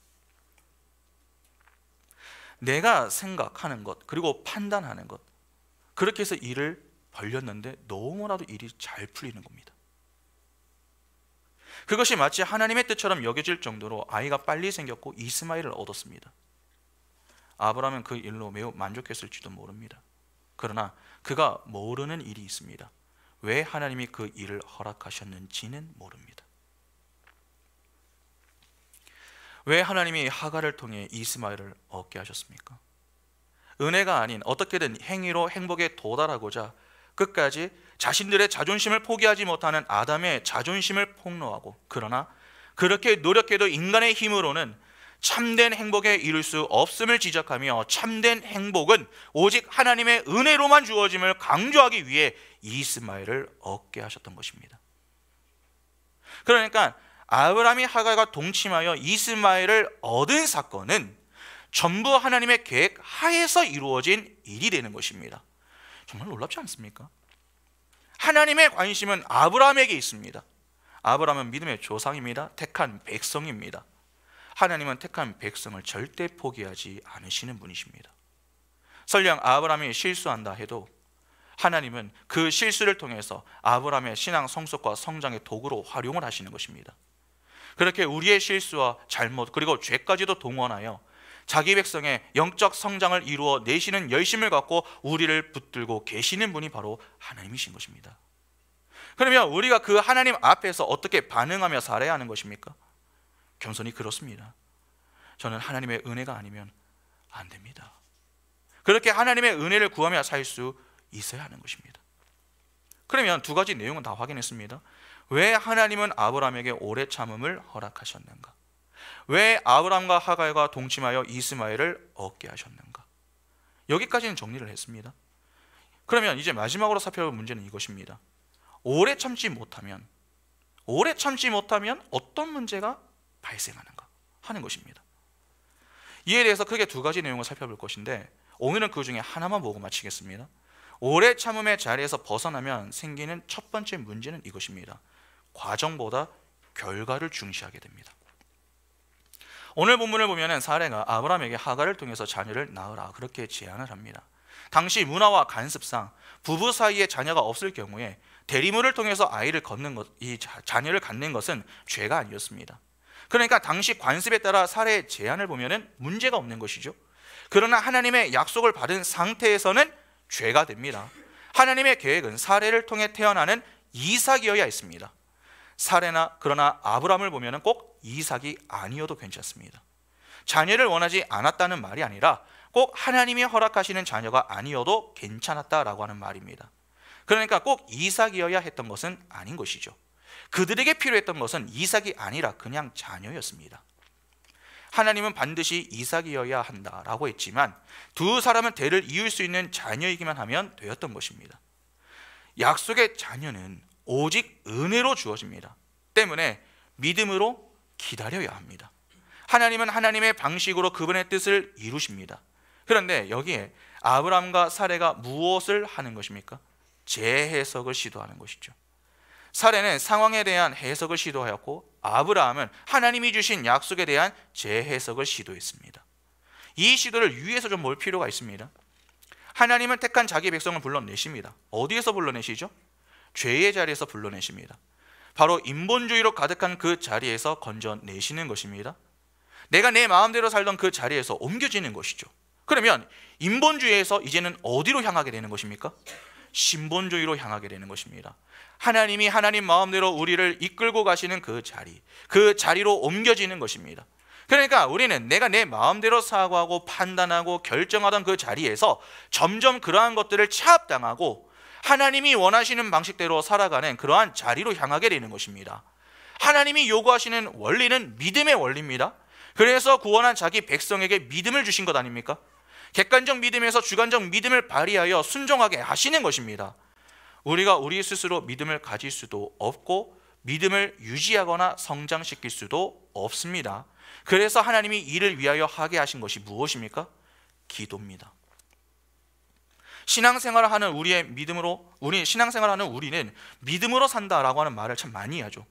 내가 생각하는 것 그리고 판단하는 것, 그렇게 해서 일을 벌렸는데 너무나도 일이 잘 풀리는 겁니다. 그것이 마치 하나님의 뜻처럼 여겨질 정도로 아이가 빨리 생겼고 이스마엘을 얻었습니다. 아브라함은 그 일로 매우 만족했을지도 모릅니다. 그러나 그가 모르는 일이 있습니다. 왜 하나님이 그 일을 허락하셨는지는 모릅니다. 왜 하나님이 하갈을 통해 이스마엘을 얻게 하셨습니까? 은혜가 아닌 어떻게든 행위로 행복에 도달하고자 끝까지 자신들의 자존심을 포기하지 못하는 아담의 자존심을 폭로하고, 그러나 그렇게 노력해도 인간의 힘으로는 참된 행복에 이룰 수 없음을 지적하며 참된 행복은 오직 하나님의 은혜로만 주어짐을 강조하기 위해 이스마엘을 얻게 하셨던 것입니다. 그러니까 아브라함이 하갈과 동침하여 이스마엘을 얻은 사건은 전부 하나님의 계획 하에서 이루어진 일이 되는 것입니다. 정말 놀랍지 않습니까? 하나님의 관심은 아브라함에게 있습니다. 아브라함은 믿음의 조상입니다. 택한 백성입니다. 하나님은 택한 백성을 절대 포기하지 않으시는 분이십니다. 설령 아브라함이 실수한다 해도 하나님은 그 실수를 통해서 아브라함의 신앙 성숙과 성장의 도구로 활용을 하시는 것입니다. 그렇게 우리의 실수와 잘못 그리고 죄까지도 동원하여 자기 백성의 영적 성장을 이루어 내시는 열심을 갖고 우리를 붙들고 계시는 분이 바로 하나님이신 것입니다. 그러면 우리가 그 하나님 앞에서 어떻게 반응하며 살아야 하는 것입니까? 겸손히 그렇습니다. 저는 하나님의 은혜가 아니면 안 됩니다. 그렇게 하나님의 은혜를 구하며 살 수 있어야 하는 것입니다. 그러면 두 가지 내용은 다 확인했습니다. 왜 하나님은 아브라함에게 오래 참음을 허락하셨는가? 왜 아브라함과 하갈과 동침하여 이스마엘을 얻게 하셨는가? 여기까지는 정리를 했습니다. 그러면 이제 마지막으로 살펴볼 문제는 이것입니다. 오래 참지 못하면 어떤 문제가 발생하는가 하는 것입니다. 이에 대해서 크게 두 가지 내용을 살펴볼 것인데, 오늘은 그 중에 하나만 보고 마치겠습니다. 오래 참음의 자리에서 벗어나면 생기는 첫 번째 문제는 이것입니다. 과정보다 결과를 중시하게 됩니다. 오늘 본문을 보면 사레가 아브라함에게 하갈을 통해서 자녀를 낳으라 그렇게 제안을 합니다. 당시 문화와 관습상 부부 사이에 자녀가 없을 경우에 대리모를 통해서 아이를 갖는 것, 이 자녀를 갖는 것은 죄가 아니었습니다. 그러니까 당시 관습에 따라 사레의 제안을 보면 문제가 없는 것이죠. 그러나 하나님의 약속을 받은 상태에서는 죄가 됩니다. 하나님의 계획은 사레를 통해 태어나는 이삭이어야 했습니다. 그러나 아브라함을 보면 꼭 이삭이 아니어도 괜찮습니다. 자녀를 원하지 않았다는 말이 아니라 꼭 하나님이 허락하시는 자녀가 아니어도 괜찮았다라고 하는 말입니다. 그러니까 꼭 이삭이어야 했던 것은 아닌 것이죠. 그들에게 필요했던 것은 이삭이 아니라 그냥 자녀였습니다. 하나님은 반드시 이삭이어야 한다라고 했지만 두 사람은 대를 이을 수 있는 자녀이기만 하면 되었던 것입니다. 약속의 자녀는 오직 은혜로 주어집니다. 때문에 믿음으로 기다려야 합니다. 하나님은 하나님의 방식으로 그분의 뜻을 이루십니다. 그런데 여기에 아브라함과 사레가 무엇을 하는 것입니까? 재해석을 시도하는 것이죠. 사레는 상황에 대한 해석을 시도하였고 아브라함은 하나님이 주신 약속에 대한 재해석을 시도했습니다. 이 시도를 유의해서 좀 볼 필요가 있습니다. 하나님은 택한 자기 백성을 불러내십니다. 어디에서 불러내시죠? 죄의 자리에서 불러내십니다. 바로 인본주의로 가득한 그 자리에서 건져내시는 것입니다. 내가 내 마음대로 살던 그 자리에서 옮겨지는 것이죠. 그러면 인본주의에서 이제는 어디로 향하게 되는 것입니까? 신본주의로 향하게 되는 것입니다. 하나님이 하나님 마음대로 우리를 이끌고 가시는 그 자리로 옮겨지는 것입니다. 그러니까 우리는 내가 내 마음대로 사고하고 판단하고 결정하던 그 자리에서 점점 그러한 것들을 차압당하고 하나님이 원하시는 방식대로 살아가는 그러한 자리로 향하게 되는 것입니다. 하나님이 요구하시는 원리는 믿음의 원리입니다. 그래서 구원한 자기 백성에게 믿음을 주신 것 아닙니까? 객관적 믿음에서 주관적 믿음을 발휘하여 순종하게 하시는 것입니다. 우리가 우리 스스로 믿음을 가질 수도 없고 믿음을 유지하거나 성장시킬 수도 없습니다. 그래서 하나님이 이를 위하여 하게 하신 것이 무엇입니까? 기도입니다. 신앙생활을 하는 신앙생활하는 우리는 믿음으로 산다라고 하는 말을 참 많이 하죠.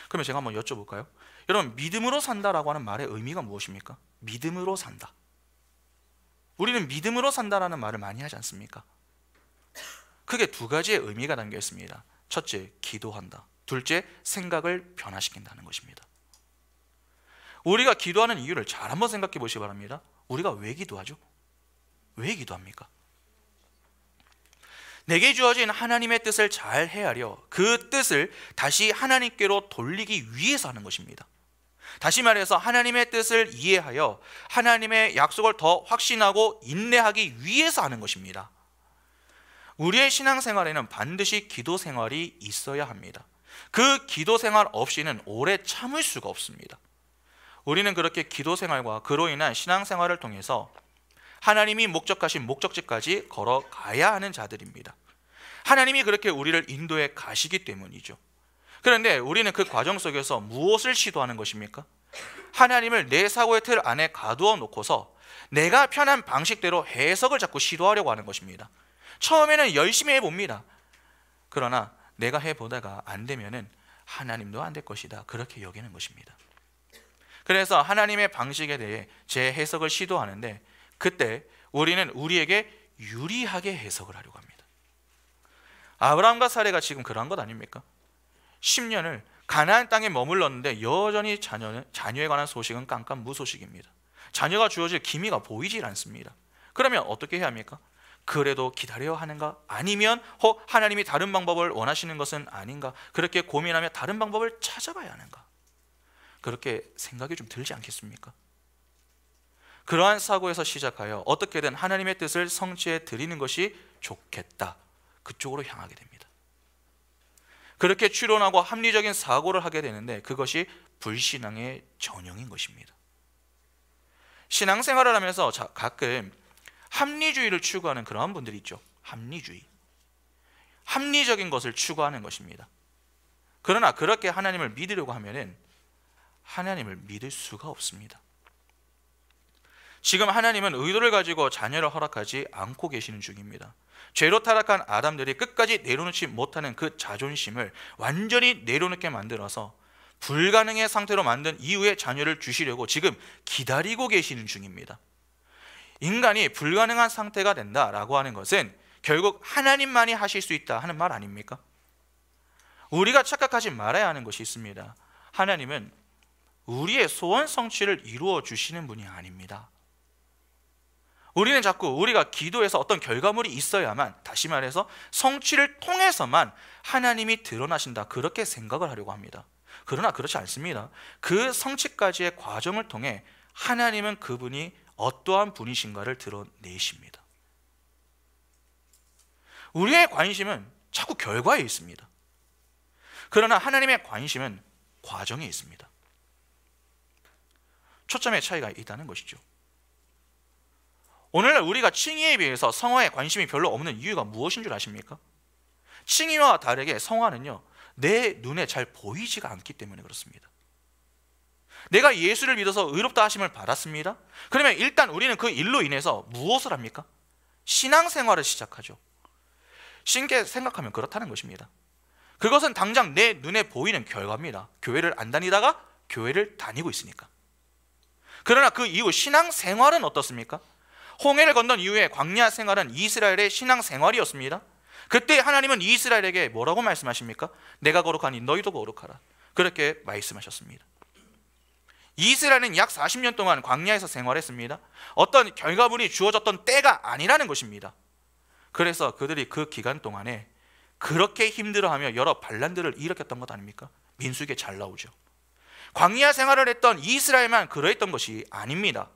그러면 제가 한번 여쭤볼까요? 여러분, 믿음으로 산다라고 하는 말의 의미가 무엇입니까? 믿음으로 산다. 우리는 믿음으로 산다라는 말을 많이 하지 않습니까? 크게 두 가지의 의미가 담겨 있습니다. 첫째, 기도한다. 둘째, 생각을 변화시킨다는 것입니다. 우리가 기도하는 이유를 잘 한번 생각해 보시기 바랍니다. 우리가 왜 기도하죠? 왜 기도합니까? 내게 주어진 하나님의 뜻을 잘 헤아려 그 뜻을 다시 하나님께로 돌리기 위해서 하는 것입니다. 다시 말해서 하나님의 뜻을 이해하여 하나님의 약속을 더 확신하고 인내하기 위해서 하는 것입니다. 우리의 신앙생활에는 반드시 기도 생활이 있어야 합니다. 그 기도 생활 없이는 오래 참을 수가 없습니다. 우리는 그렇게 기도 생활과 그로 인한 신앙생활을 통해서 하나님이 목적하신 목적지까지 걸어가야 하는 자들입니다. 하나님이 그렇게 우리를 인도해 가시기 때문이죠. 그런데 우리는 그 과정 속에서 무엇을 시도하는 것입니까? 하나님을 내 사고의 틀 안에 가두어 놓고서 내가 편한 방식대로 해석을 자꾸 시도하려고 하는 것입니다. 처음에는 열심히 해봅니다. 그러나 내가 해보다가 안 되면은 하나님도 안 될 것이다, 그렇게 여기는 것입니다. 그래서 하나님의 방식에 대해 재해석을 시도하는데, 그때 우리는 우리에게 유리하게 해석을 하려고 합니다. 아브라함과 사레가 지금 그러한 것 아닙니까? 10년을 가나안 땅에 머물렀는데 여전히 자녀에 관한 소식은 깜깜무소식입니다. 자녀가 주어질 기미가 보이질 않습니다. 그러면 어떻게 해야 합니까? 그래도 기다려야 하는가? 아니면 하나님이 다른 방법을 원하시는 것은 아닌가? 그렇게 고민하며 다른 방법을 찾아봐야 하는가? 그렇게 생각이 좀 들지 않겠습니까? 그러한 사고에서 시작하여 어떻게든 하나님의 뜻을 성취해 드리는 것이 좋겠다, 그쪽으로 향하게 됩니다. 그렇게 추론하고 합리적인 사고를 하게 되는데 그것이 불신앙의 전형인 것입니다. 신앙생활을 하면서 가끔 합리주의를 추구하는 그러한 분들이 있죠. 합리적인 것을 추구하는 것입니다. 그러나 그렇게 하나님을 믿으려고 하면은 하나님을 믿을 수가 없습니다. 지금 하나님은 의도를 가지고 자녀를 허락하지 않고 계시는 중입니다. 죄로 타락한 아담들이 끝까지 내려놓지 못하는 그 자존심을 완전히 내려놓게 만들어서 불가능의 상태로 만든 이후에 자녀를 주시려고 지금 기다리고 계시는 중입니다. 인간이 불가능한 상태가 된다라고 하는 것은 결국 하나님만이 하실 수 있다 하는 말 아닙니까? 우리가 착각하지 말아야 하는 것이 있습니다. 하나님은 우리의 소원 성취를 이루어 주시는 분이 아닙니다. 우리는 자꾸 우리가 기도해서 어떤 결과물이 있어야만, 다시 말해서 성취를 통해서만 하나님이 드러나신다, 그렇게 생각을 하려고 합니다. 그러나 그렇지 않습니다. 그 성취까지의 과정을 통해 하나님은 그분이 어떠한 분이신가를 드러내십니다. 우리의 관심은 자꾸 결과에 있습니다. 그러나 하나님의 관심은 과정에 있습니다. 초점의 차이가 있다는 것이죠. 오늘날 우리가 칭의에 비해서 성화에 관심이 별로 없는 이유가 무엇인 줄 아십니까? 칭의와 다르게 성화는요, 내 눈에 잘 보이지가 않기 때문에 그렇습니다. 내가 예수를 믿어서 의롭다 하심을 받았습니다. 그러면 일단 우리는 그 일로 인해서 무엇을 합니까? 신앙생활을 시작하죠. 쉽게 생각하면 그렇다는 것입니다. 그것은 당장 내 눈에 보이는 결과입니다. 교회를 안 다니다가 교회를 다니고 있으니까. 그러나 그 이후 신앙생활은 어떻습니까? 홍해를 건넌 이후에 광야 생활은 이스라엘의 신앙생활이었습니다. 그때 하나님은 이스라엘에게 뭐라고 말씀하십니까? 내가 거룩하니 너희도 거룩하라, 그렇게 말씀하셨습니다. 이스라엘은 약 40년 동안 광야에서 생활했습니다. 어떤 결과물이 주어졌던 때가 아니라는 것입니다. 그래서 그들이 그 기간 동안에 그렇게 힘들어하며 여러 반란들을 일으켰던 것 아닙니까? 민수기에 잘 나오죠. 광야 생활을 했던 이스라엘만 그러했던 것이 아닙니다.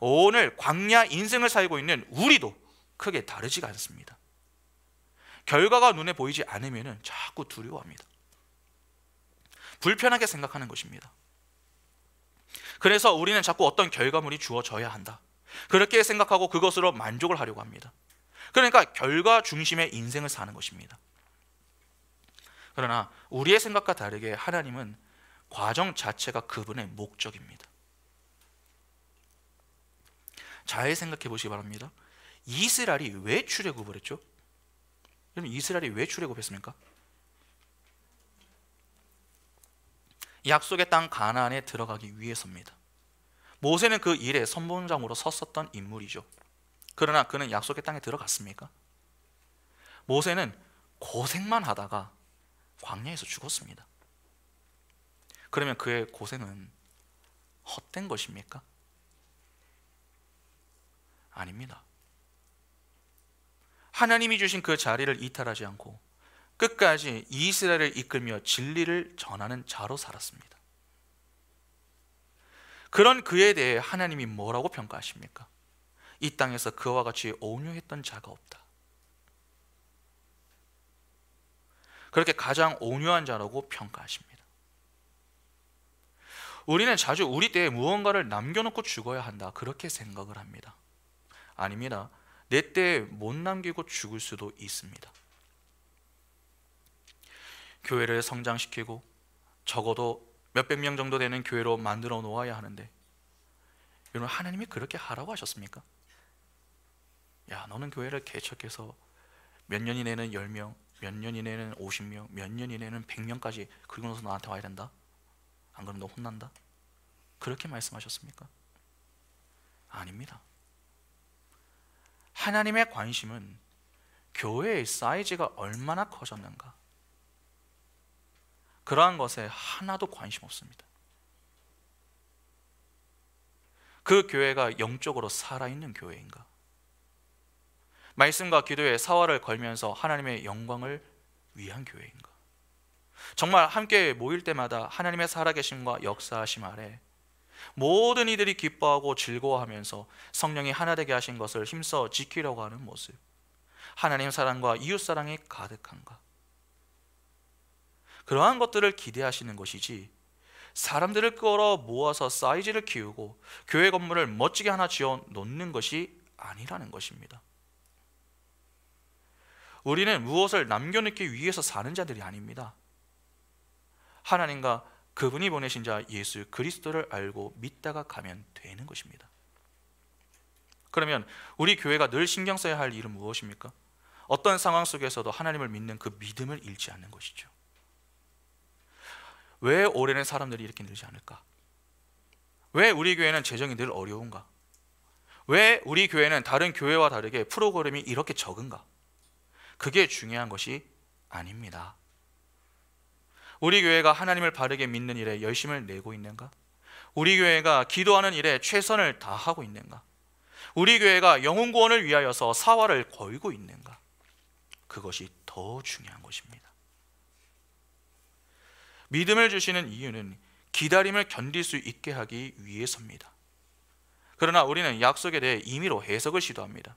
오늘 광야 인생을 살고 있는 우리도 크게 다르지가 않습니다. 결과가 눈에 보이지 않으면 자꾸 두려워합니다. 불편하게 생각하는 것입니다. 그래서 우리는 자꾸 어떤 결과물이 주어져야 한다, 그렇게 생각하고 그것으로 만족을 하려고 합니다. 그러니까 결과 중심의 인생을 사는 것입니다. 그러나 우리의 생각과 다르게 하나님은 과정 자체가 그분의 목적입니다. 잘 생각해 보시기 바랍니다. 이스라엘이 왜 출애굽을 했죠? 여러분, 이스라엘이 왜 출애굽했습니까? 약속의 땅 가나안에 들어가기 위해서입니다. 모세는 그 일에 선봉장으로 섰었던 인물이죠. 그러나 그는 약속의 땅에 들어갔습니까? 모세는 고생만 하다가 광야에서 죽었습니다. 그러면 그의 고생은 헛된 것입니까? 아닙니다. 하나님이 주신 그 자리를 이탈하지 않고 끝까지 이스라엘을 이끌며 진리를 전하는 자로 살았습니다. 그런 그에 대해 하나님이 뭐라고 평가하십니까? 이 땅에서 그와 같이 온유했던 자가 없다. 그렇게 가장 온유한 자라고 평가하십니다. 우리는 자주 우리 때에 무언가를 남겨놓고 죽어야 한다, 그렇게 생각을 합니다. 아닙니다. 내 때에 못 남기고 죽을 수도 있습니다. 교회를 성장시키고 적어도 몇백 명 정도 되는 교회로 만들어 놓아야 하는데, 여러분, 하나님이 그렇게 하라고 하셨습니까? 야, 너는 교회를 개척해서 몇 년 이내는 10명, 몇 년 이내는 50명, 몇 년 이내는 100명까지, 그리고 나서 나한테 와야 된다? 안 그러면 너 혼난다? 그렇게 말씀하셨습니까? 아닙니다. 하나님의 관심은 교회의 사이즈가 얼마나 커졌는가, 그러한 것에 하나도 관심 없습니다. 그 교회가 영적으로 살아있는 교회인가, 말씀과 기도에 사활을 걸면서 하나님의 영광을 위한 교회인가, 정말 함께 모일 때마다 하나님의 살아계심과 역사하심 아래 모든 이들이 기뻐하고 즐거워하면서 성령이 하나 되게 하신 것을 힘써 지키려고 하는 모습, 하나님 사랑과 이웃 사랑이 가득한가, 그러한 것들을 기대하시는 것이지, 사람들을 끌어 모아서 사이즈를 키우고 교회 건물을 멋지게 하나 지어 놓는 것이 아니라는 것입니다. 우리는 무엇을 남겨놓기 위해서 사는 자들이 아닙니다. 하나님과 그분이 보내신 자 예수 그리스도를 알고 믿다가 가면 되는 것입니다. 그러면 우리 교회가 늘 신경 써야 할 일은 무엇입니까? 어떤 상황 속에서도 하나님을 믿는 그 믿음을 잃지 않는 것이죠. 왜 올해는 사람들이 이렇게 늘지 않을까? 왜 우리 교회는 재정이 늘 어려운가? 왜 우리 교회는 다른 교회와 다르게 프로그램이 이렇게 적은가? 그게 중요한 것이 아닙니다. 우리 교회가 하나님을 바르게 믿는 일에 열심을 내고 있는가? 우리 교회가 기도하는 일에 최선을 다하고 있는가? 우리 교회가 영혼 구원을 위하여서 사활을 걸고 있는가? 그것이 더 중요한 것입니다. 믿음을 주시는 이유는 기다림을 견딜 수 있게 하기 위해서입니다. 그러나 우리는 약속에 대해 임의로 해석을 시도합니다.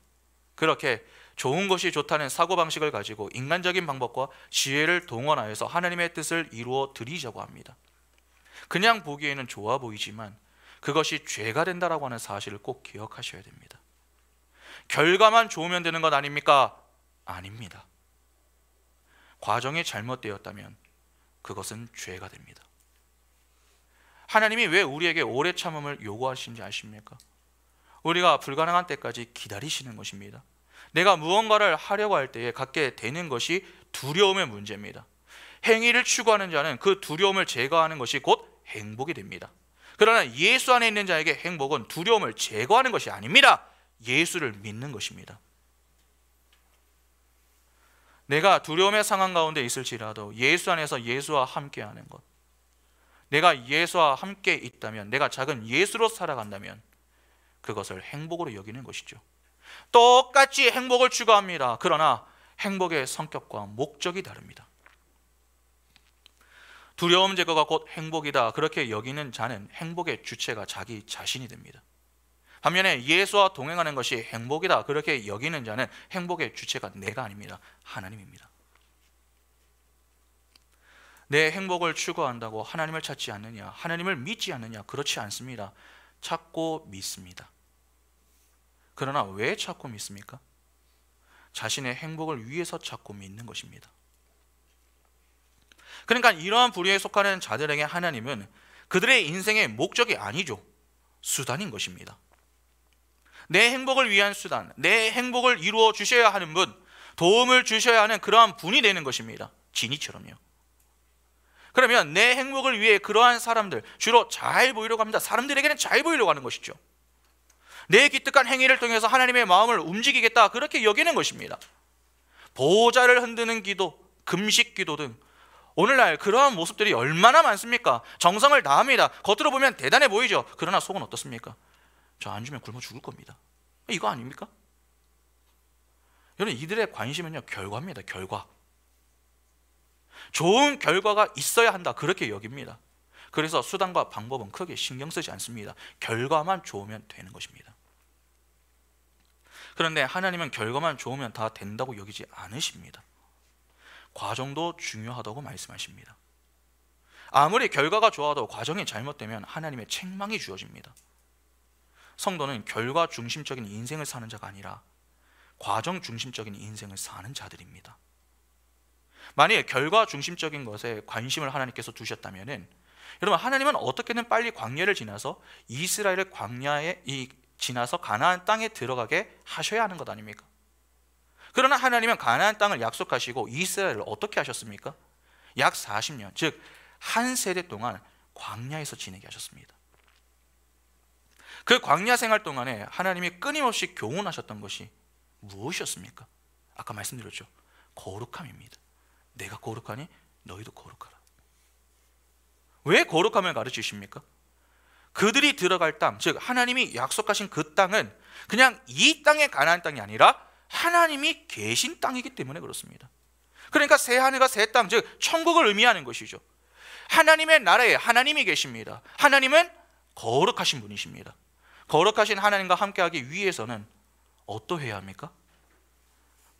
그렇게 좋은 것이 좋다는 사고방식을 가지고 인간적인 방법과 지혜를 동원하여서 하나님의 뜻을 이루어 드리자고 합니다. 그냥 보기에는 좋아 보이지만 그것이 죄가 된다라고 하는 사실을 꼭 기억하셔야 됩니다. 결과만 좋으면 되는 것 아닙니까? 아닙니다. 과정이 잘못되었다면 그것은 죄가 됩니다. 하나님이 왜 우리에게 오래 참음을 요구하시는지 아십니까? 우리가 불가능한 때까지 기다리시는 것입니다. 내가 무언가를 하려고 할 때에 갖게 되는 것이 두려움의 문제입니다. 행위를 추구하는 자는 그 두려움을 제거하는 것이 곧 행복이 됩니다. 그러나 예수 안에 있는 자에게 행복은 두려움을 제거하는 것이 아닙니다. 예수를 믿는 것입니다. 내가 두려움의 상황 가운데 있을지라도 예수 안에서 예수와 함께하는 것, 내가 예수와 함께 있다면, 내가 작은 예수로 살아간다면 그것을 행복으로 여기는 것이죠. 똑같이 행복을 추구합니다. 그러나 행복의 성격과 목적이 다릅니다. 두려움 제거가 곧 행복이다, 그렇게 여기는 자는 행복의 주체가 자기 자신이 됩니다. 반면에 예수와 동행하는 것이 행복이다, 그렇게 여기는 자는 행복의 주체가 내가 아닙니다. 하나님입니다. 내 행복을 추구한다고 하나님을 찾지 않느냐, 하나님을 믿지 않느냐? 그렇지 않습니다. 찾고 믿습니다. 그러나 왜 찾고 믿습니까? 자신의 행복을 위해서 찾고 믿는 것입니다. 그러니까 이러한 부류에 속하는 자들에게 하나님은 그들의 인생의 목적이 아니죠. 수단인 것입니다. 내 행복을 위한 수단, 내 행복을 이루어 주셔야 하는 분, 도움을 주셔야 하는 그러한 분이 되는 것입니다. 지니처럼요. 그러면 내 행복을 위해 그러한 사람들, 주로 잘 보이려고 합니다. 사람들에게는 잘 보이려고 하는 것이죠. 내 기특한 행위를 통해서 하나님의 마음을 움직이겠다, 그렇게 여기는 것입니다. 보좌를 흔드는 기도, 금식 기도 등 오늘날 그러한 모습들이 얼마나 많습니까? 정성을 다합니다. 겉으로 보면 대단해 보이죠. 그러나 속은 어떻습니까? 저 안 주면 굶어 죽을 겁니다. 이거 아닙니까? 여러분, 이들의 관심은요, 결과입니다. 결과. 좋은 결과가 있어야 한다, 그렇게 여깁니다. 그래서 수단과 방법은 크게 신경 쓰지 않습니다. 결과만 좋으면 되는 것입니다. 그런데 하나님은 결과만 좋으면 다 된다고 여기지 않으십니다. 과정도 중요하다고 말씀하십니다. 아무리 결과가 좋아도 과정이 잘못되면 하나님의 책망이 주어집니다. 성도는 결과 중심적인 인생을 사는 자가 아니라 과정 중심적인 인생을 사는 자들입니다. 만약에 결과 중심적인 것에 관심을 하나님께서 두셨다면, 여러분, 하나님은 어떻게든 빨리 광야를 지나서 이스라엘을 광야에 지나서 가나안 땅에 들어가게 하셔야 하는 것 아닙니까? 그러나 하나님은 가나안 땅을 약속하시고 이스라엘을 어떻게 하셨습니까? 약 40년, 즉 한 세대 동안 광야에서 지내게 하셨습니다. 그 광야 생활 동안에 하나님이 끊임없이 교훈하셨던 것이 무엇이었습니까? 아까 말씀드렸죠. 거룩함입니다. 내가 거룩하니 너희도 거룩하라. 왜 거룩함을 가르치십니까? 그들이 들어갈 땅, 즉 하나님이 약속하신 그 땅은 그냥 이 땅의 가나안 땅이 아니라 하나님이 계신 땅이기 때문에 그렇습니다. 그러니까 새 하늘과 새 땅, 즉 천국을 의미하는 것이죠. 하나님의 나라에 하나님이 계십니다. 하나님은 거룩하신 분이십니다. 거룩하신 하나님과 함께하기 위해서는 어떠해야 합니까?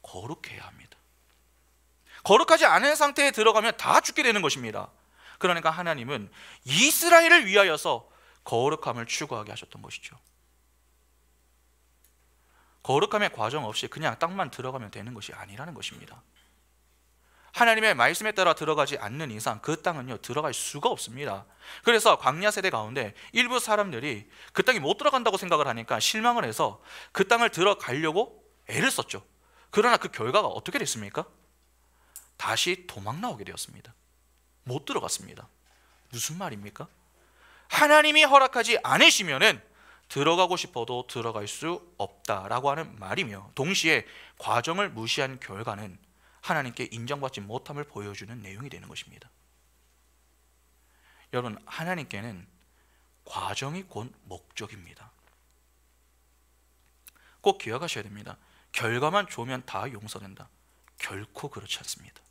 거룩해야 합니다. 거룩하지 않은 상태에 들어가면 다 죽게 되는 것입니다. 그러니까 하나님은 이스라엘을 위하여서 거룩함을 추구하게 하셨던 것이죠. 거룩함의 과정 없이 그냥 땅만 들어가면 되는 것이 아니라는 것입니다. 하나님의 말씀에 따라 들어가지 않는 이상 그 땅은요 들어갈 수가 없습니다. 그래서 광야 세대 가운데 일부 사람들이 그 땅에 못 들어간다고 생각을 하니까 실망을 해서 그 땅을 들어가려고 애를 썼죠. 그러나 그 결과가 어떻게 됐습니까? 다시 도망 나오게 되었습니다. 못 들어갔습니다. 무슨 말입니까? 하나님이 허락하지 않으시면은 들어가고 싶어도 들어갈 수 없다라고 하는 말이며, 동시에 과정을 무시한 결과는 하나님께 인정받지 못함을 보여주는 내용이 되는 것입니다. 여러분, 하나님께는 과정이 곧 목적입니다. 꼭 기억하셔야 됩니다. 결과만 좋으면 다 용서된다. 결코 그렇지 않습니다.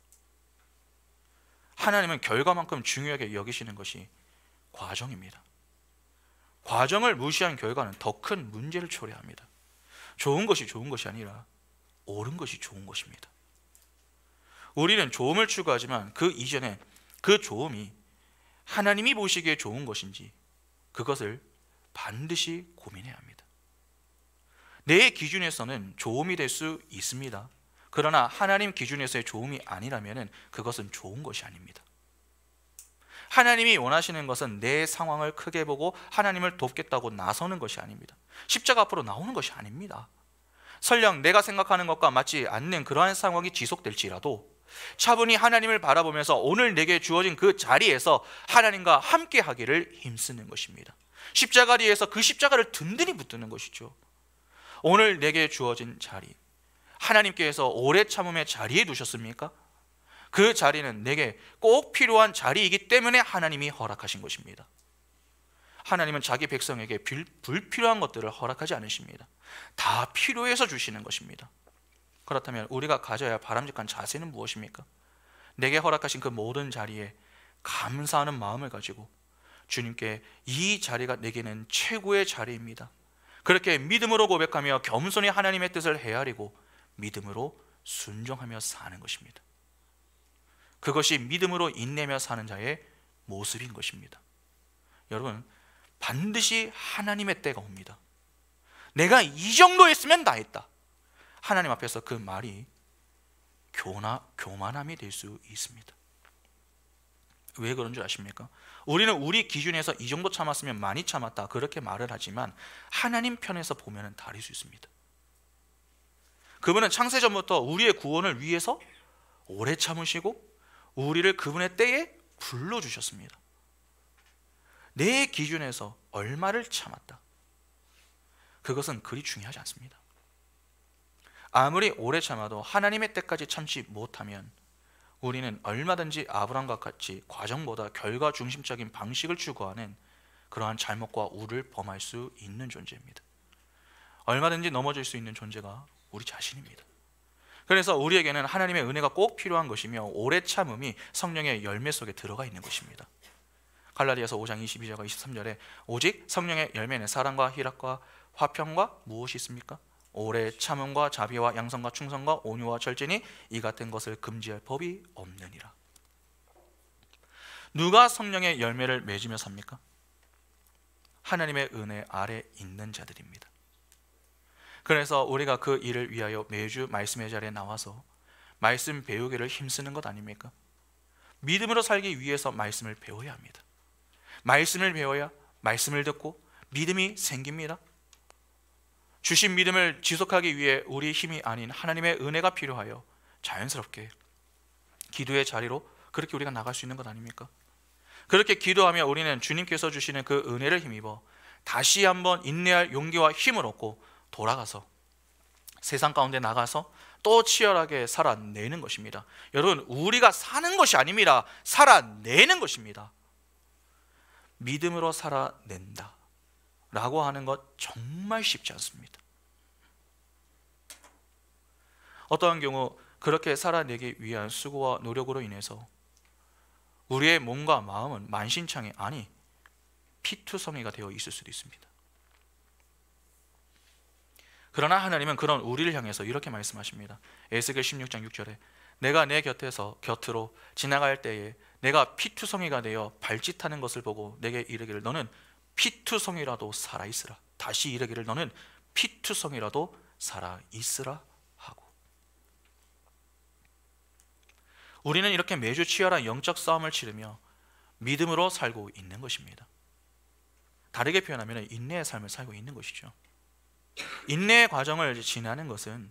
하나님은 결과만큼 중요하게 여기시는 것이 과정입니다. 과정을 무시한 결과는 더 큰 문제를 초래합니다. 좋은 것이 좋은 것이 아니라 옳은 것이 좋은 것입니다. 우리는 좋음을 추구하지만 그 이전에 그 좋음이 하나님이 보시기에 좋은 것인지 그것을 반드시 고민해야 합니다. 내 기준에서는 좋음이 될 수 있습니다. 그러나 하나님 기준에서의 좋음이 아니라면 그것은 좋은 것이 아닙니다. 하나님이 원하시는 것은 내 상황을 크게 보고 하나님을 돕겠다고 나서는 것이 아닙니다. 십자가 앞으로 나오는 것이 아닙니다. 설령 내가 생각하는 것과 맞지 않는 그러한 상황이 지속될지라도 차분히 하나님을 바라보면서 오늘 내게 주어진 그 자리에서 하나님과 함께 하기를 힘쓰는 것입니다. 십자가 뒤에서 그 십자가를 든든히 붙드는 것이죠. 오늘 내게 주어진 자리, 하나님께서 오래 참음의 자리에 두셨습니까? 그 자리는 내게 꼭 필요한 자리이기 때문에 하나님이 허락하신 것입니다. 하나님은 자기 백성에게 불필요한 것들을 허락하지 않으십니다. 다 필요해서 주시는 것입니다. 그렇다면 우리가 가져야 바람직한 자세는 무엇입니까? 내게 허락하신 그 모든 자리에 감사하는 마음을 가지고 주님께 이 자리가 내게는 최고의 자리입니다. 그렇게 믿음으로 고백하며 겸손히 하나님의 뜻을 헤아리고 믿음으로 순종하며 사는 것입니다. 그것이 믿음으로 인내며 사는 자의 모습인 것입니다. 여러분, 반드시 하나님의 때가 옵니다. 내가 이 정도 했으면 다 했다. 하나님 앞에서 그 말이 교만함이 될 수 있습니다. 왜 그런 줄 아십니까? 우리는 우리 기준에서 이 정도 참았으면 많이 참았다 그렇게 말을 하지만 하나님 편에서 보면 다를 수 있습니다. 그분은 창세전부터 우리의 구원을 위해서 오래 참으시고 우리를 그분의 때에 불러주셨습니다. 내 기준에서 얼마를 참았다, 그것은 그리 중요하지 않습니다. 아무리 오래 참아도 하나님의 때까지 참지 못하면 우리는 얼마든지 아브라함과 같이 과정보다 결과 중심적인 방식을 추구하는 그러한 잘못과 우를 범할 수 있는 존재입니다. 얼마든지 넘어질 수 있는 존재가 우리 자신입니다. 그래서 우리에게는 하나님의 은혜가 꼭 필요한 것이며 오래 참음이 성령의 열매 속에 들어가 있는 것입니다. 갈라디아서 5장 22절과 23절에 오직 성령의 열매는 사랑과 희락과 화평과 무엇이 있습니까? 오래 참음과 자비와 양선과 충성과 온유와 절제니 이 같은 것을 금지할 법이 없느니라. 누가 성령의 열매를 맺으며 삽니까? 하나님의 은혜 아래 있는 자들입니다. 그래서 우리가 그 일을 위하여 매주 말씀의 자리에 나와서 말씀 배우기를 힘쓰는 것 아닙니까? 믿음으로 살기 위해서 말씀을 배워야 합니다. 말씀을 배워야 말씀을 듣고 믿음이 생깁니다. 주신 믿음을 지속하기 위해 우리 힘이 아닌 하나님의 은혜가 필요하여 자연스럽게 기도의 자리로 그렇게 우리가 나갈 수 있는 것 아닙니까? 그렇게 기도하며 우리는 주님께서 주시는 그 은혜를 힘입어 다시 한번 인내할 용기와 힘을 얻고 돌아가서 세상 가운데 나가서 또 치열하게 살아내는 것입니다. 여러분, 우리가 사는 것이 아닙니다. 살아내는 것입니다. 믿음으로 살아낸다 라고 하는 것 정말 쉽지 않습니다. 어떠한 경우 그렇게 살아내기 위한 수고와 노력으로 인해서 우리의 몸과 마음은 만신창이 아니 피투성이가 되어 있을 수도 있습니다. 그러나 하나님은 그런 우리를 향해서 이렇게 말씀하십니다. 에스겔 16장 6절에 내가 내 곁으로 지나갈 때에 내가 피투성이가 되어 발짓하는 것을 보고 내게 이르기를 너는 피투성이라도 살아있으라. 다시 이르기를 너는 피투성이라도 살아있으라 하고. 우리는 이렇게 매주 치열한 영적 싸움을 치르며 믿음으로 살고 있는 것입니다. 다르게 표현하면 인내의 삶을 살고 있는 것이죠. 인내의 과정을 지나는 것은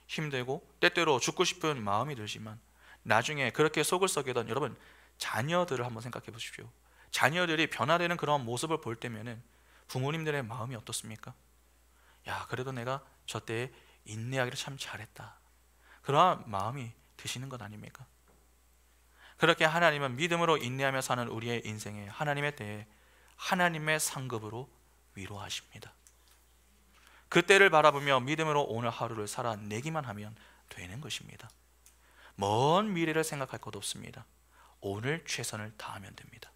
힘들고 때때로 죽고 싶은 마음이 들지만 나중에 그렇게 속을 썩이던 여러분 자녀들을 한번 생각해 보십시오. 자녀들이 변화되는 그런 모습을 볼 때면은 부모님들의 마음이 어떻습니까? 야, 그래도 내가 저 때에 인내하기를 참 잘했다. 그러한 마음이 드시는 것 아닙니까? 그렇게 하나님은 믿음으로 인내하며 사는 우리의 인생에 하나님의 때에 하나님의 상급으로 위로하십니다. 그때를 바라보며 믿음으로 오늘 하루를 살아내기만 하면 되는 것입니다. 먼 미래를 생각할 것 없습니다. 오늘 최선을 다하면 됩니다.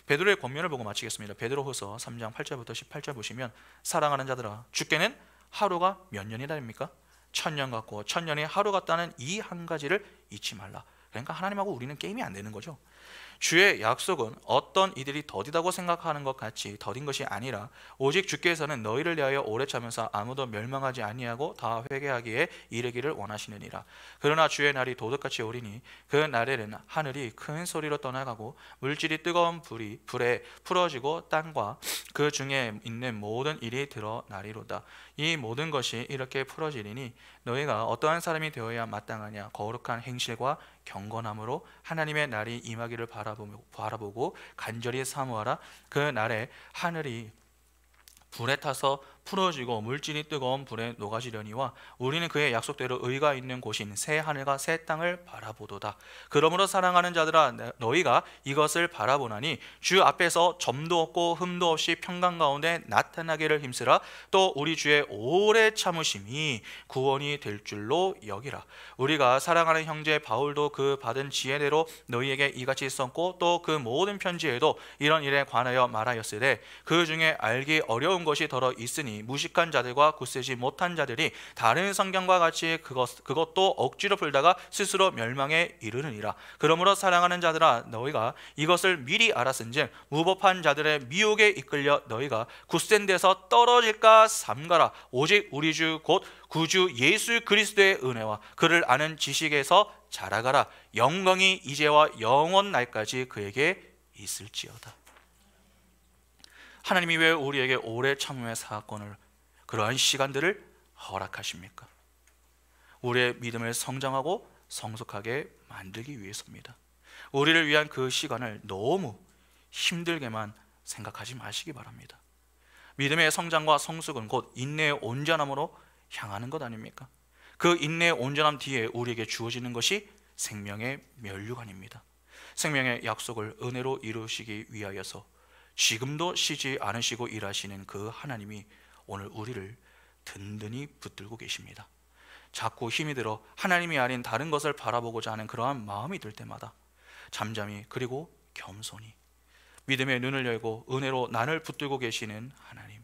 베드로의 권면을 보고 마치겠습니다. 베드로후서 3장 8절부터 18절 보시면 사랑하는 자들아 주께는 하루가 몇 년이다 됩니까? 1000년 같고 1000년이 하루 같다는 이 한 가지를 잊지 말라. 그러니까 하나님하고 우리는 게임이 안 되는 거죠. 주의 약속은 어떤 이들이 더디다고 생각하는 것 같이 더딘 것이 아니라 오직 주께서는 너희를 위하여 오래 참으사 아무도 멸망하지 아니하고 다 회개하기에 이르기를 원하시느니라. 그러나 주의 날이 도둑같이 오리니 그 날에는 하늘이 큰 소리로 떠나가고 물질이 뜨거운 불에 풀어지고 땅과 그 중에 있는 모든 일이 드러나리로다. 이 모든 것이 이렇게 풀어지리니 너희가 어떠한 사람이 되어야 마땅하냐. 거룩한 행실과 경건함으로 하나님의 날이 임하기를 바라보고 간절히 사모하라. 그 날에 하늘이 불에 타서 풀어지고 물질이 뜨거운 불에 녹아지려니와 우리는 그의 약속대로 의가 있는 곳인 새 하늘과 새 땅을 바라보도다. 그러므로 사랑하는 자들아 너희가 이것을 바라보나니 주 앞에서 점도 없고 흠도 없이 평강 가운데 나타나기를 힘쓰라. 또 우리 주의 오래 참으심이 구원이 될 줄로 여기라. 우리가 사랑하는 형제 바울도 그 받은 지혜대로 너희에게 이같이 썼고 또 그 모든 편지에도 이런 일에 관하여 말하였으되 그 중에 알기 어려운 것이 더러 있으니 무식한 자들과 굳세지 못한 자들이 다른 성경과 같이 그것도 억지로 풀다가 스스로 멸망에 이르느니라. 그러므로 사랑하는 자들아 너희가 이것을 미리 알았은즉 무법한 자들의 미혹에 이끌려 너희가 굳센 데서 떨어질까 삼가라. 오직 우리 주 곧 구주 예수 그리스도의 은혜와 그를 아는 지식에서 자라가라. 영광이 이제와 영원 날까지 그에게 있을지어다. 하나님이 왜 우리에게 오래 참음의 사건을 그러한 시간들을 허락하십니까? 우리의 믿음을 성장하고 성숙하게 만들기 위해서입니다. 우리를 위한 그 시간을 너무 힘들게만 생각하지 마시기 바랍니다. 믿음의 성장과 성숙은 곧 인내의 온전함으로 향하는 것 아닙니까? 그 인내의 온전함 뒤에 우리에게 주어지는 것이 생명의 면류관입니다. 생명의 약속을 은혜로 이루시기 위하여서 지금도 쉬지 않으시고 일하시는 그 하나님이 오늘 우리를 든든히 붙들고 계십니다. 자꾸 힘이 들어 하나님이 아닌 다른 것을 바라보고자 하는 그러한 마음이 들 때마다 잠잠히 그리고 겸손히 믿음의 눈을 열고 은혜로 난을 붙들고 계시는 하나님,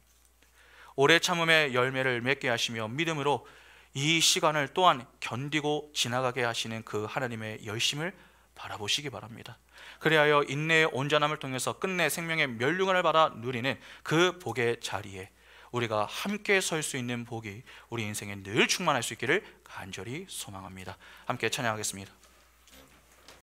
오래 참음의 열매를 맺게 하시며 믿음으로 이 시간을 또한 견디고 지나가게 하시는 그 하나님의 열심을 바라보시기 바랍니다. 그리하여 인내의 온전함을 통해서 끝내 생명의 멸류관을 받아 누리는 그 복의 자리에 우리가 함께 설 수 있는 복이 우리 인생에 늘 충만할 수 있기를 간절히 소망합니다. 함께 찬양하겠습니다.